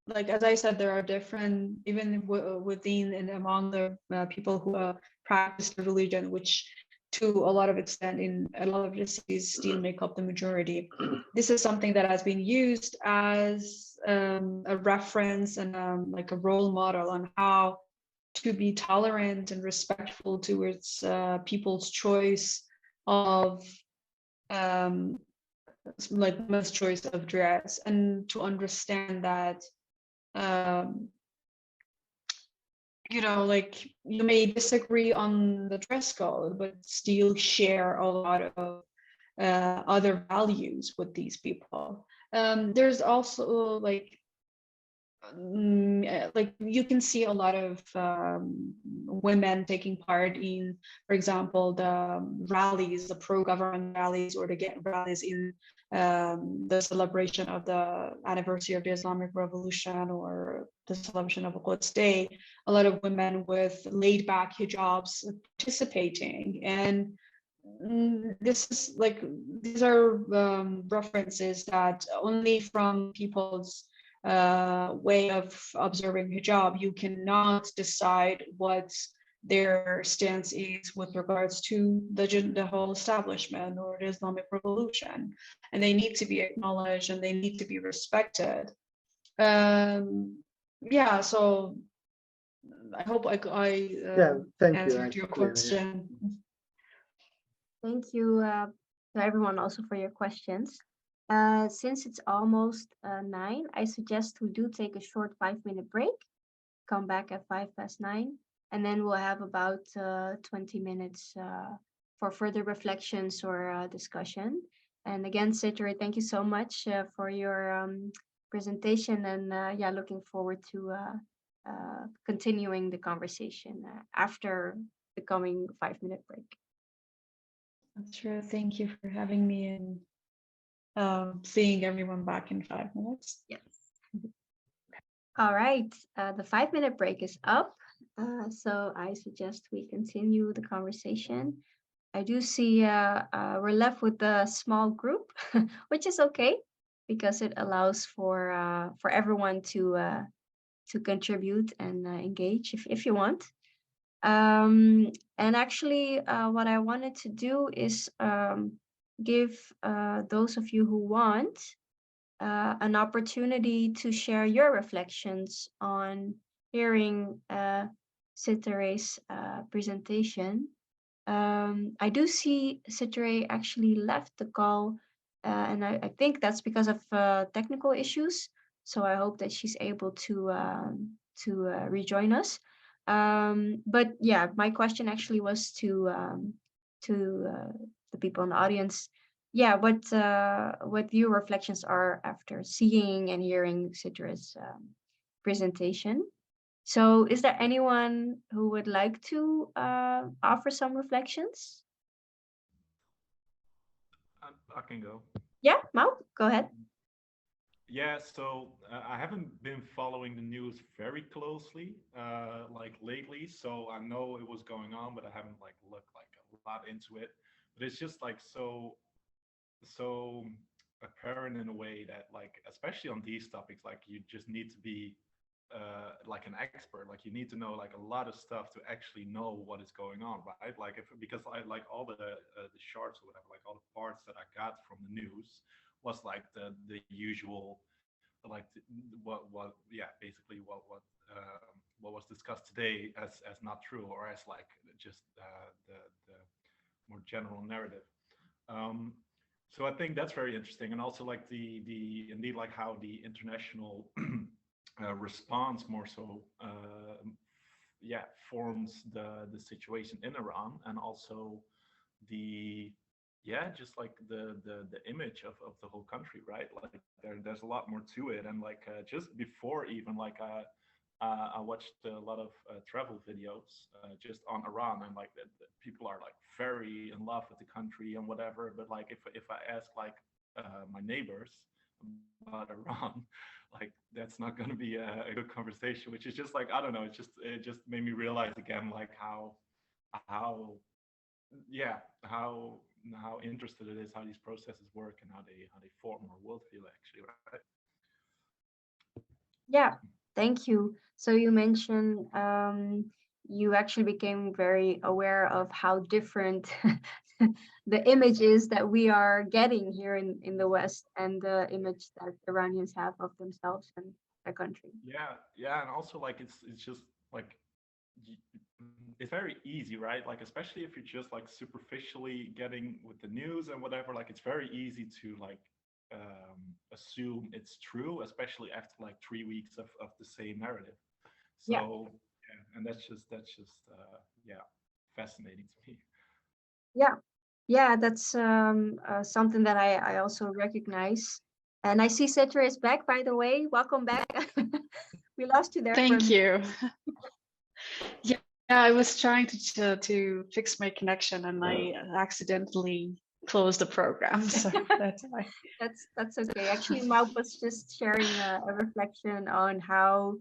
like as I said, there are different, even within and among the people who practice the religion, which to a lot of extent in a lot of the cities still make up the majority. This is something that has been used as a reference and like a role model on how to be tolerant and respectful towards people's choice of like women's choice of dress, and to understand that like you may disagree on the dress code, but still share a lot of other values with these people. There's also like you can see a lot of women taking part in, for example, the rallies, the pro-government rallies, or the rallies in the celebration of the anniversary of the Islamic Revolution or the celebration of Quds Day. A lot of women with laid-back hijabs participating, and this is like, these are references that only from people's way of observing hijab, you cannot decide what their stance is with regards to the whole establishment or the Islamic Revolution, and they need to be acknowledged and they need to be respected. Yeah, so I hope I thank answered you. your question. Thank you to everyone also for your questions. Since it's almost 9, I suggest we do take a short 5-minute break, come back at 9:05, and then we'll have about 20 minutes for further reflections or discussion. And again, Citrate, thank you so much for your presentation, and yeah, looking forward to continuing the conversation after the coming 5-minute break. That's true. Thank you for having me, and seeing everyone back in 5 minutes. Yes. All right, the 5-minute break is up. So I suggest we continue the conversation. I do see we're left with a small group, which is okay because it allows for everyone to contribute and engage if you want. And actually, what I wanted to do is give those of you who want an opportunity to share your reflections on hearing Citare's presentation. I do see Citare actually left the call, and I think that's because of technical issues. So I hope that she's able to rejoin us. But yeah, my question actually was to the people in the audience. Yeah, what your reflections are after seeing and hearing Citare's presentation. So is there anyone who would like to offer some reflections? I can go. Yeah, Mau, go ahead. Yeah, so I haven't been following the news very closely, like lately. So I know it was going on, but I haven't like looked like a lot into it. But it's just like so apparent in a way that like, especially on these topics, like you just need to be like an expert. Like you need to know like a lot of stuff to actually know what is going on, right? Like because I like all the shorts or whatever, like all the parts that I got from the news was like the usual, like what yeah, basically what was discussed today as not true, or as like just the more general narrative. Um, so I think that's very interesting, and also like the indeed like how the international response more so yeah, forms the situation in Iran, and also the yeah, just like the image of the whole country, right? Like there's a lot more to it, and like just before even like I watched a lot of travel videos just on Iran, and like people are like very in love with the country and whatever. But like if I ask like my neighbors about Iran, like that's not going to be a good conversation, which is just like, I don't know, it just made me realize again, like how yeah, how interested it is how these processes work and how they form our worldview actually, right? Yeah, thank you. So you mentioned you actually became very aware of how different the image is that we are getting here in the West and the image that Iranians have of themselves and their country. Yeah, and also like it's just like it's very easy, right? Like especially if you're just like superficially getting with the news and whatever, like it's very easy to like assume it's true, especially after like 3 weeks of the same narrative. Yeah. So yeah, and that's just yeah, fascinating to me. Yeah, that's something that I also recognize. And I see Citra is back, by the way. Welcome back. We lost you there for a Thank minute. you. Yeah, I was trying to fix my connection and I accidentally closed the program. So that's why. That's okay. Actually, Maud was just sharing a reflection on how,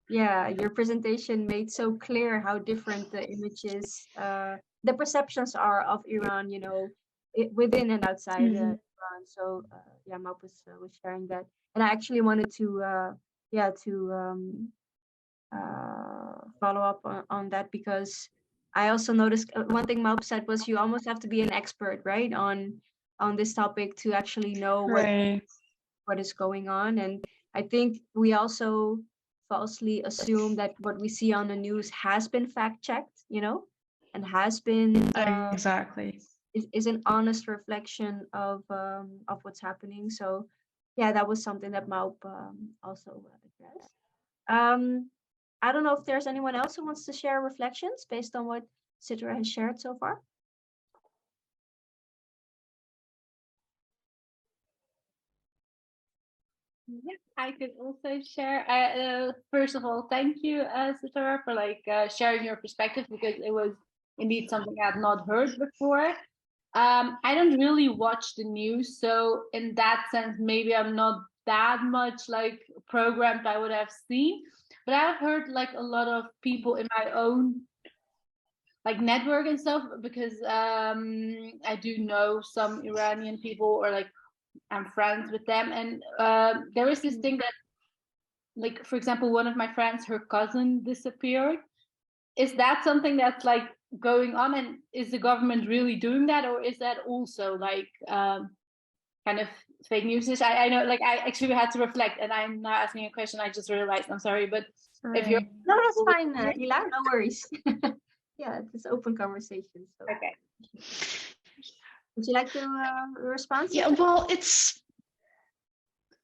yeah, your presentation made so clear how different the images, the perceptions are of Iran, within and outside Mhm. Iran. So yeah, Maud was sharing that, and I actually wanted to, yeah, to follow up on that because I also noticed one thing Maud said was you almost have to be an expert, right, on this topic to actually know Right. what is going on. And I think we also falsely assume that what we see on the news has been fact checked, and has been Exactly. is an honest reflection of what's happening. So yeah, that was something that Maup also addressed. I don't know if there's anyone else who wants to share reflections based on what Citra has shared so far. Yeah, I could also share. First of all, thank you, Sitara, for sharing your perspective because it was indeed something I had not heard before. I don't really watch the news, so in that sense, maybe I'm not that much like programmed I would have seen. But I've heard like a lot of people in my own like network and stuff because I do know some Iranian people or like I'm friends with them, and there is this thing that, like, for example, one of my friends, her cousin disappeared. Is that something that's like going on, and is the government really doing that, or is that also like kind of fake news? I know, like, I actually had to reflect, and I'm now asking a question. I just realized. I'm sorry, but if you're No, that's fine, Hila, no worries. Yeah, it's open conversation. So okay. would you like to respond? Yeah, well,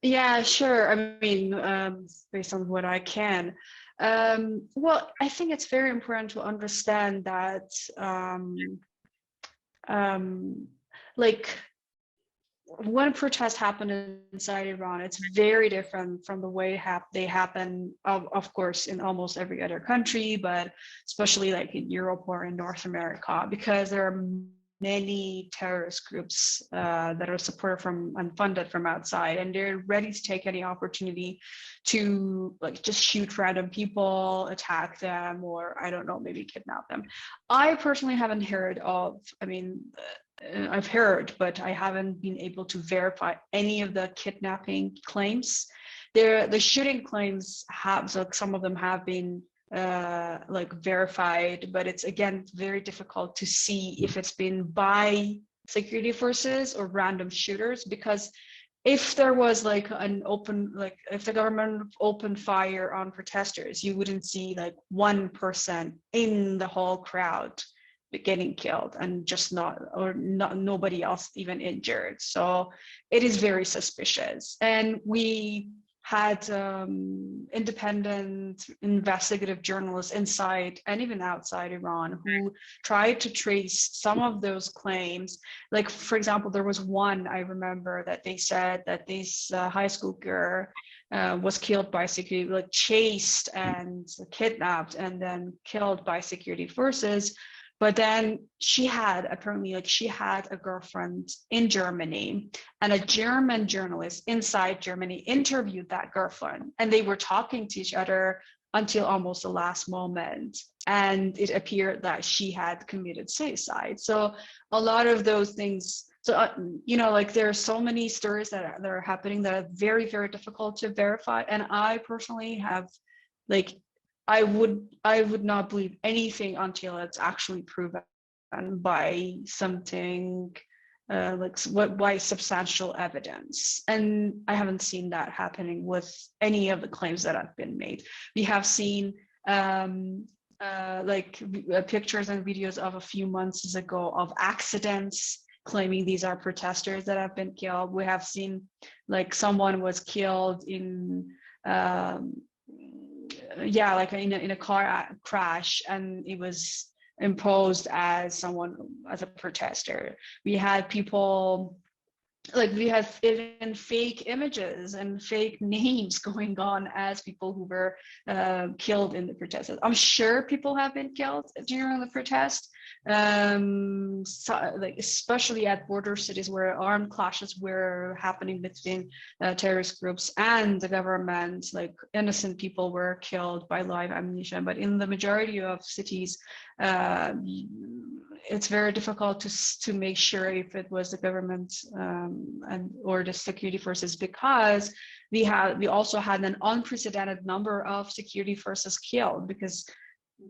yeah, sure. I mean, based on what I can. Well, I think it's very important to understand that, like, when protests happen inside Iran, it's very different from the way they happen, of course, in almost every other country, but especially like in Europe or in North America, because there are many terrorist groups that are supported from and funded from outside, and they're ready to take any opportunity to like just shoot random people, attack them, or I don't know, maybe kidnap them. I personally haven't heard of, I mean, I've heard, but I haven't been able to verify any of the kidnapping claims. The shooting claims have, so some of them have been like verified, but it's again very difficult to see if it's been by security forces or random shooters, because if there was like an open, like if the government opened fire on protesters, you wouldn't see like one person in the whole crowd getting killed and just nobody else even injured. So it is very suspicious. And we had independent investigative journalists inside and even outside Iran who tried to trace some of those claims. Like, for example, there was one I remember that they said that this high school girl was killed by security, like chased and kidnapped and then killed by security forces. But then she had a girlfriend in Germany, and a German journalist inside Germany interviewed that girlfriend, and they were talking to each other until almost the last moment. And it appeared that she had committed suicide. So a lot of those things, so, like there are so many stories that are happening that are very, very difficult to verify. And I personally have, I would not believe anything until it's actually proven by something by substantial evidence. And I haven't seen that happening with any of the claims that have been made. We have seen pictures and videos of a few months ago of accidents claiming these are protesters that have been killed. We have seen someone was killed in in a car crash, and it was imposed as a protester. We had people, we had even fake images and fake names going on as people who were killed in the protests. I'm sure people have been killed during the protest, especially at border cities where armed clashes were happening between terrorist groups and the government. Innocent people were killed by live ammunition. But in the majority of cities, it's very difficult to make sure if it was the government or the security forces, because we also had an unprecedented number of security forces killed because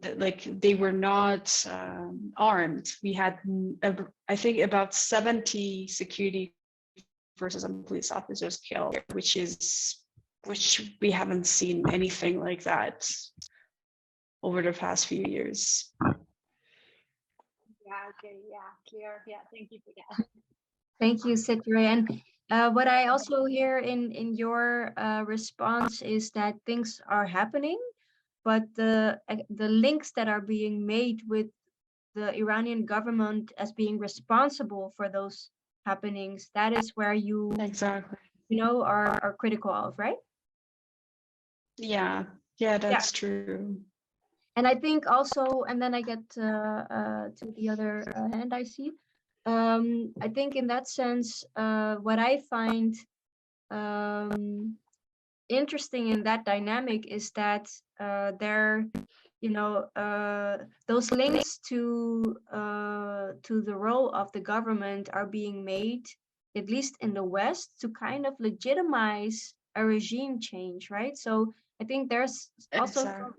they were not armed. We had I think about 70 security forces and police officers killed, which we haven't seen anything like that over the past few years. Yeah, okay, yeah, clear. Yeah, thank you for that. Thank you, Citra. And what I also hear in your response is that things are happening, but the links that are being made with the Iranian government as being responsible for those happenings, that is where you exactly are critical of, right? Yeah, that's true. And I think also, and then I get to the other hand I see. I think in that sense, what I find interesting in that dynamic is that those links to the role of the government are being made, at least in the West, to kind of legitimize a regime change, right? So I think there's also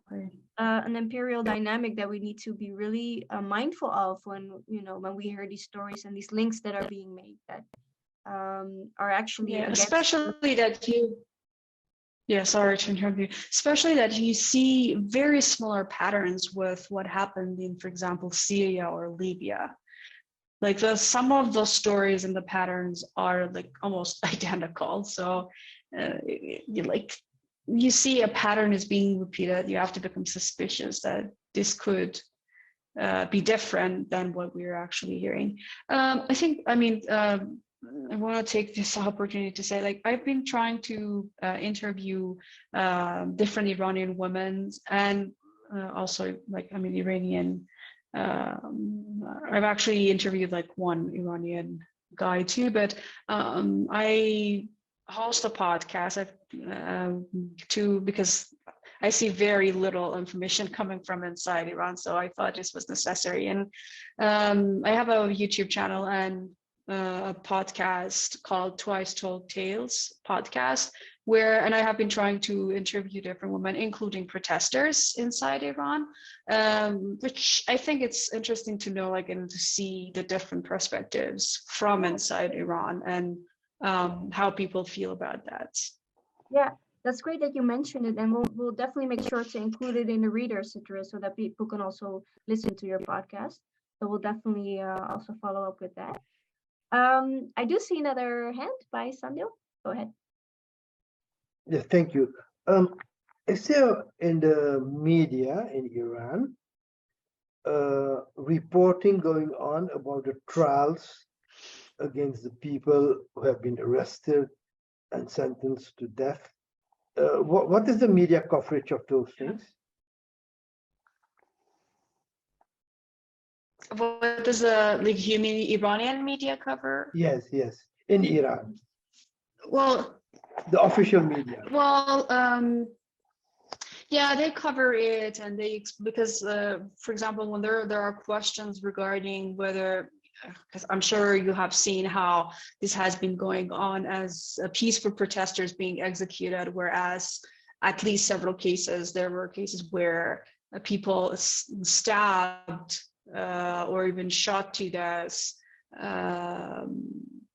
an imperial dynamic that we need to be really mindful of when we hear these stories and these links that are being made that are actually especially that you. Yeah, sorry to interrupt you. Especially that you see very similar patterns with what happened in, for example, Syria or Libya. Some of those stories and the patterns are almost identical. So you see a pattern is being repeated, you have to become suspicious that this could be different than what we're actually hearing. I want to take this opportunity to say, I've been trying to interview different Iranian women, and also Iranian. I've actually interviewed one Iranian guy too, but I host a podcast because I see very little information coming from inside Iran, so I thought this was necessary. And I have a YouTube channel and a podcast called Twice Told Tales podcast, and I have been trying to interview different women, including protesters inside Iran, which I think it's interesting to know, and to see the different perspectives from inside Iran and how people feel about that. Yeah, that's great that you mentioned it, and we'll definitely make sure to include it in the reader, Citra, so that people can also listen to your podcast. So we'll definitely also follow up with that. I do see another hand by Sandil. Go ahead. Yes, thank you. Is there in the media in Iran reporting going on about the trials against the people who have been arrested and sentenced to death? What is the media coverage of those things? What does the like you mean Iranian media cover? Yes, yes, in Iran, Well, the official media. well, yeah, they cover it, and because, for example, when there are questions regarding whether, because I'm sure you have seen how this has been going on as peaceful protesters being executed, whereas at least several cases there were cases where people stabbed or even shot to death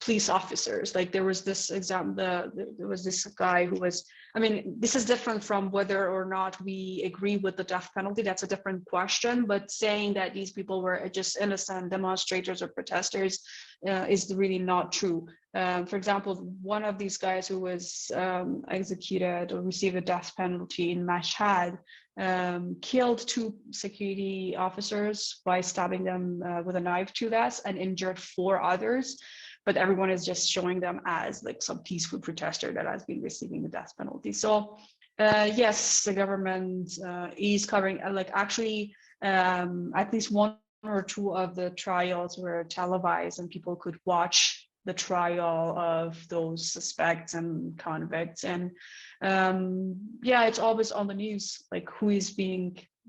police officers. Like there was this example, there was this guy who was, I mean, this is different from whether or not we agree with the death penalty. That's a different question. But saying that these people were just innocent demonstrators or protesters is really not true. For example, one of these guys who was executed or received a death penalty in Mashhad killed 2 security officers by stabbing them with a knife to death and injured 4 others. But everyone is just showing them as like some peaceful protester that has been receiving the death penalty. So yes, the government is covering, like actually at least 1 or 2 of the trials were televised and people could watch the trial of those suspects and convicts. And yeah, it's always on the news, like who's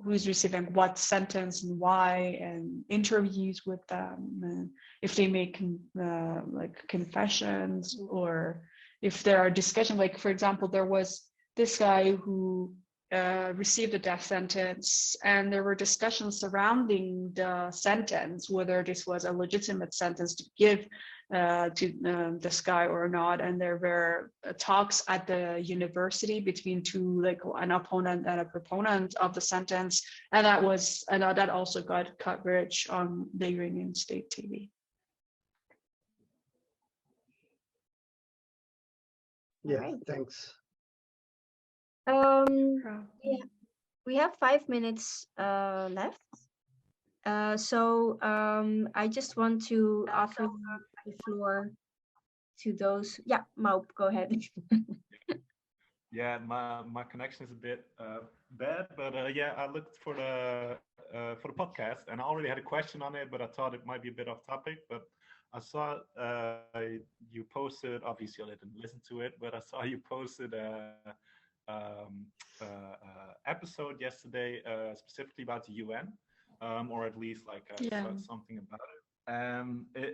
receiving what sentence and why, and interviews with them, and if they make like confessions, or if there are discussions. Like for example, there was this guy who received a death sentence, and there were discussions surrounding the sentence, whether this was a legitimate sentence to give to this guy or not. And there were talks at the university between 2, like an opponent and a proponent of the sentence, and that also got coverage on the Iranian state TV. Yeah, Right. thanks. Yeah, we have 5 minutes left. So I just want to offer the floor to those. Yeah, Maup, go ahead. Yeah, my connection is a bit bad, but yeah, I looked for the podcast, and I already had a question on it, but I thought it might be a bit off topic. But I saw you posted. Obviously, I didn't listen to it, but I saw you posted episode yesterday specifically about the UN, or at least like something about it.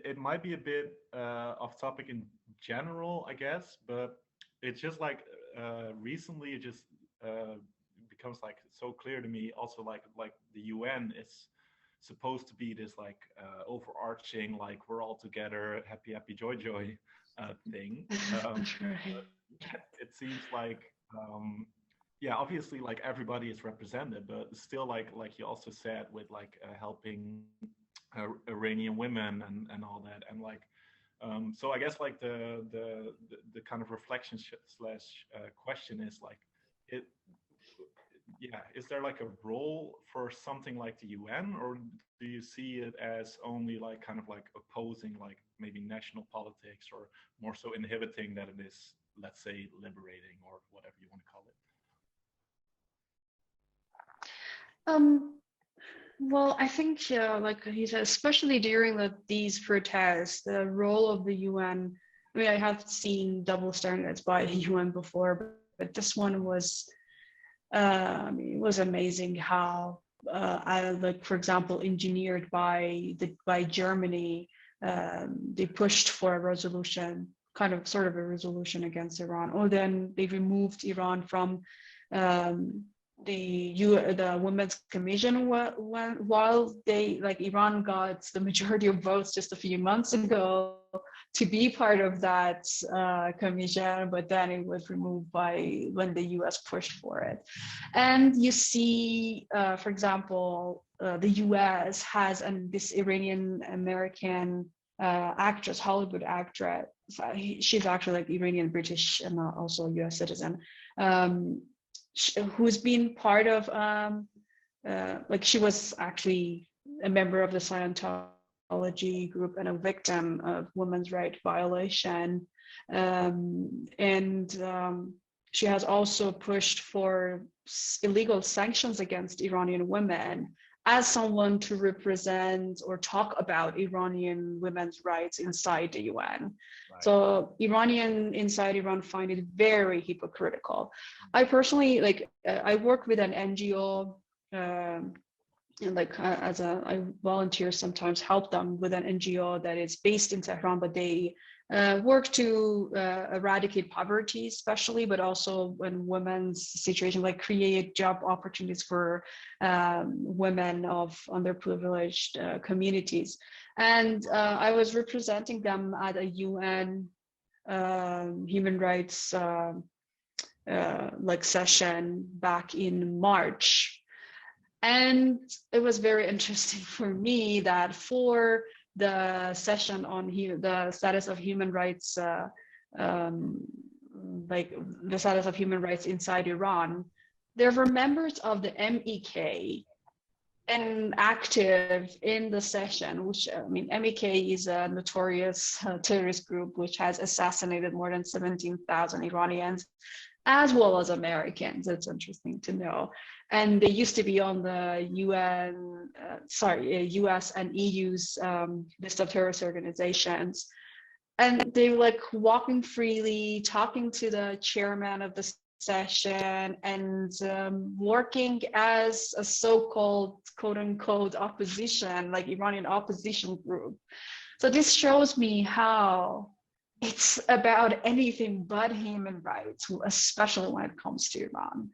It might be a bit off topic in general, I guess, but it's just like recently it just becomes like so clear to me. Also, like the UN is supposed to be this like overarching, like we're all together, happy, happy, joy, joy thing. It seems like yeah, obviously like everybody is represented, but still like you also said with like helping Iranian women and all that, and like so I guess like the kind of reflection slash question is like it yeah, is there like a role for something like the UN, or do you see it as only like kind of like opposing like maybe national politics, or more so inhibiting that it is, let's say, liberating, or whatever you want to call it? Well, I think, like he said, especially during these protests, the role of the UN. I mean, I have seen double standards by the UN before, but this one was, I mean, it was amazing how, like for example, engineered by Germany, they pushed for a resolution, sort of a resolution against Iran. Or then they removed Iran from the Women's Commission while they, like, Iran got the majority of votes just a few months ago to be part of that commission, but then it was removed when the US pushed for it. And you see, for example, the US has this Iranian American actress, Hollywood actress. She's actually like Iranian British and also a US citizen. Who's been part of like, she was actually a member of the Scientology group and a victim of women's rights violation, and she has also pushed for illegal sanctions against Iranian women as someone to represent or talk about Iranian women's rights inside the UN. Right. So Iranian inside Iran find it very hypocritical. I personally, like, I work with an NGO, and like I volunteer sometimes, help them with an NGO that is based in Tehran, but they work to eradicate poverty, especially, but also when women's situation, like create job opportunities for women of underprivileged communities. And I was representing them at a UN human rights like session back in March. And it was very interesting for me that for the session on the status of human rights, like the status of human rights inside Iran, there were members of the MEK and active in the session, which, I mean, MEK is a notorious terrorist group which has assassinated more than 17,000 Iranians, as well as Americans. It's interesting to know. And they used to be on the US and EU's list of terrorist organizations. And they were like walking freely, talking to the chairman of the session, and working as a so-called quote unquote opposition, like Iranian opposition group. So this shows me how it's about anything but human rights, especially when it comes to Iran.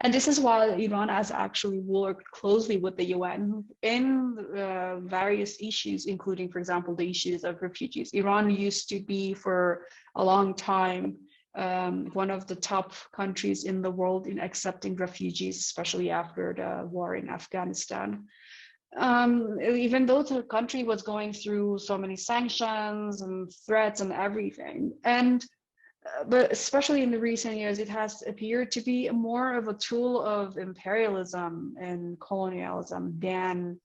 And this is why Iran has actually worked closely with the UN in various issues, including, for example, the issues of refugees. Iran used to be for a long time one of the top countries in the world in accepting refugees, especially after the war in Afghanistan. Even though the country was going through so many sanctions and threats and everything. And but especially in the recent years, it has appeared to be more of a tool of imperialism and colonialism than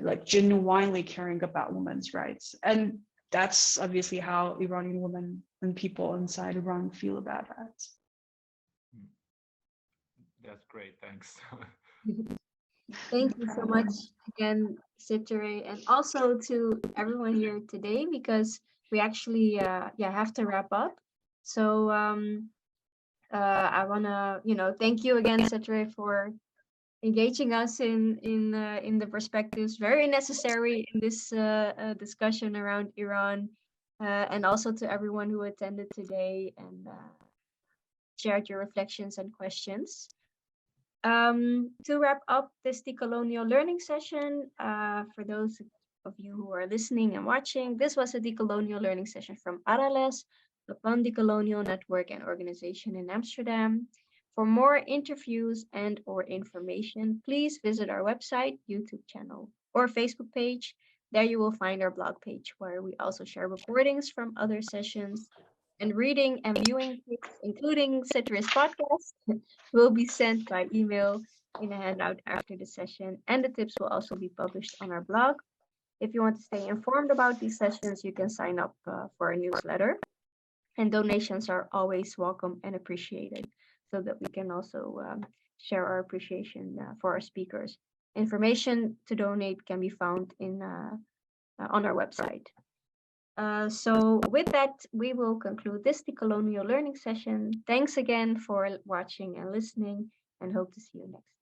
like genuinely caring about women's rights. And that's obviously how Iranian women and people inside Iran feel about that. That's great, thanks. Thank you so much again, Sitere, and also to everyone here today, because we actually have to wrap up. So I wanna thank you again, Sitere, for engaging us in the perspectives very necessary in this discussion around Iran, and also to everyone who attended today and shared your reflections and questions. To wrap up this decolonial learning session, for those of you who are listening and watching, this was a decolonial learning session from Arales, the Pan-Decolonial Network and Organization in Amsterdam. For more interviews and or information, please visit our website, YouTube channel, or Facebook page. There you will find our blog page, where we also share recordings from other sessions, and reading and viewing tips, including Citere's podcast, will be sent by email in a handout after the session, and the tips will also be published on our blog. If you want to stay informed about these sessions, you can sign up for a newsletter, and donations are always welcome and appreciated, so that we can also share our appreciation for our speakers. Information to donate can be found on our website. So with that, we will conclude this decolonial learning session. Thanks again for watching and listening, and hope to see you next time.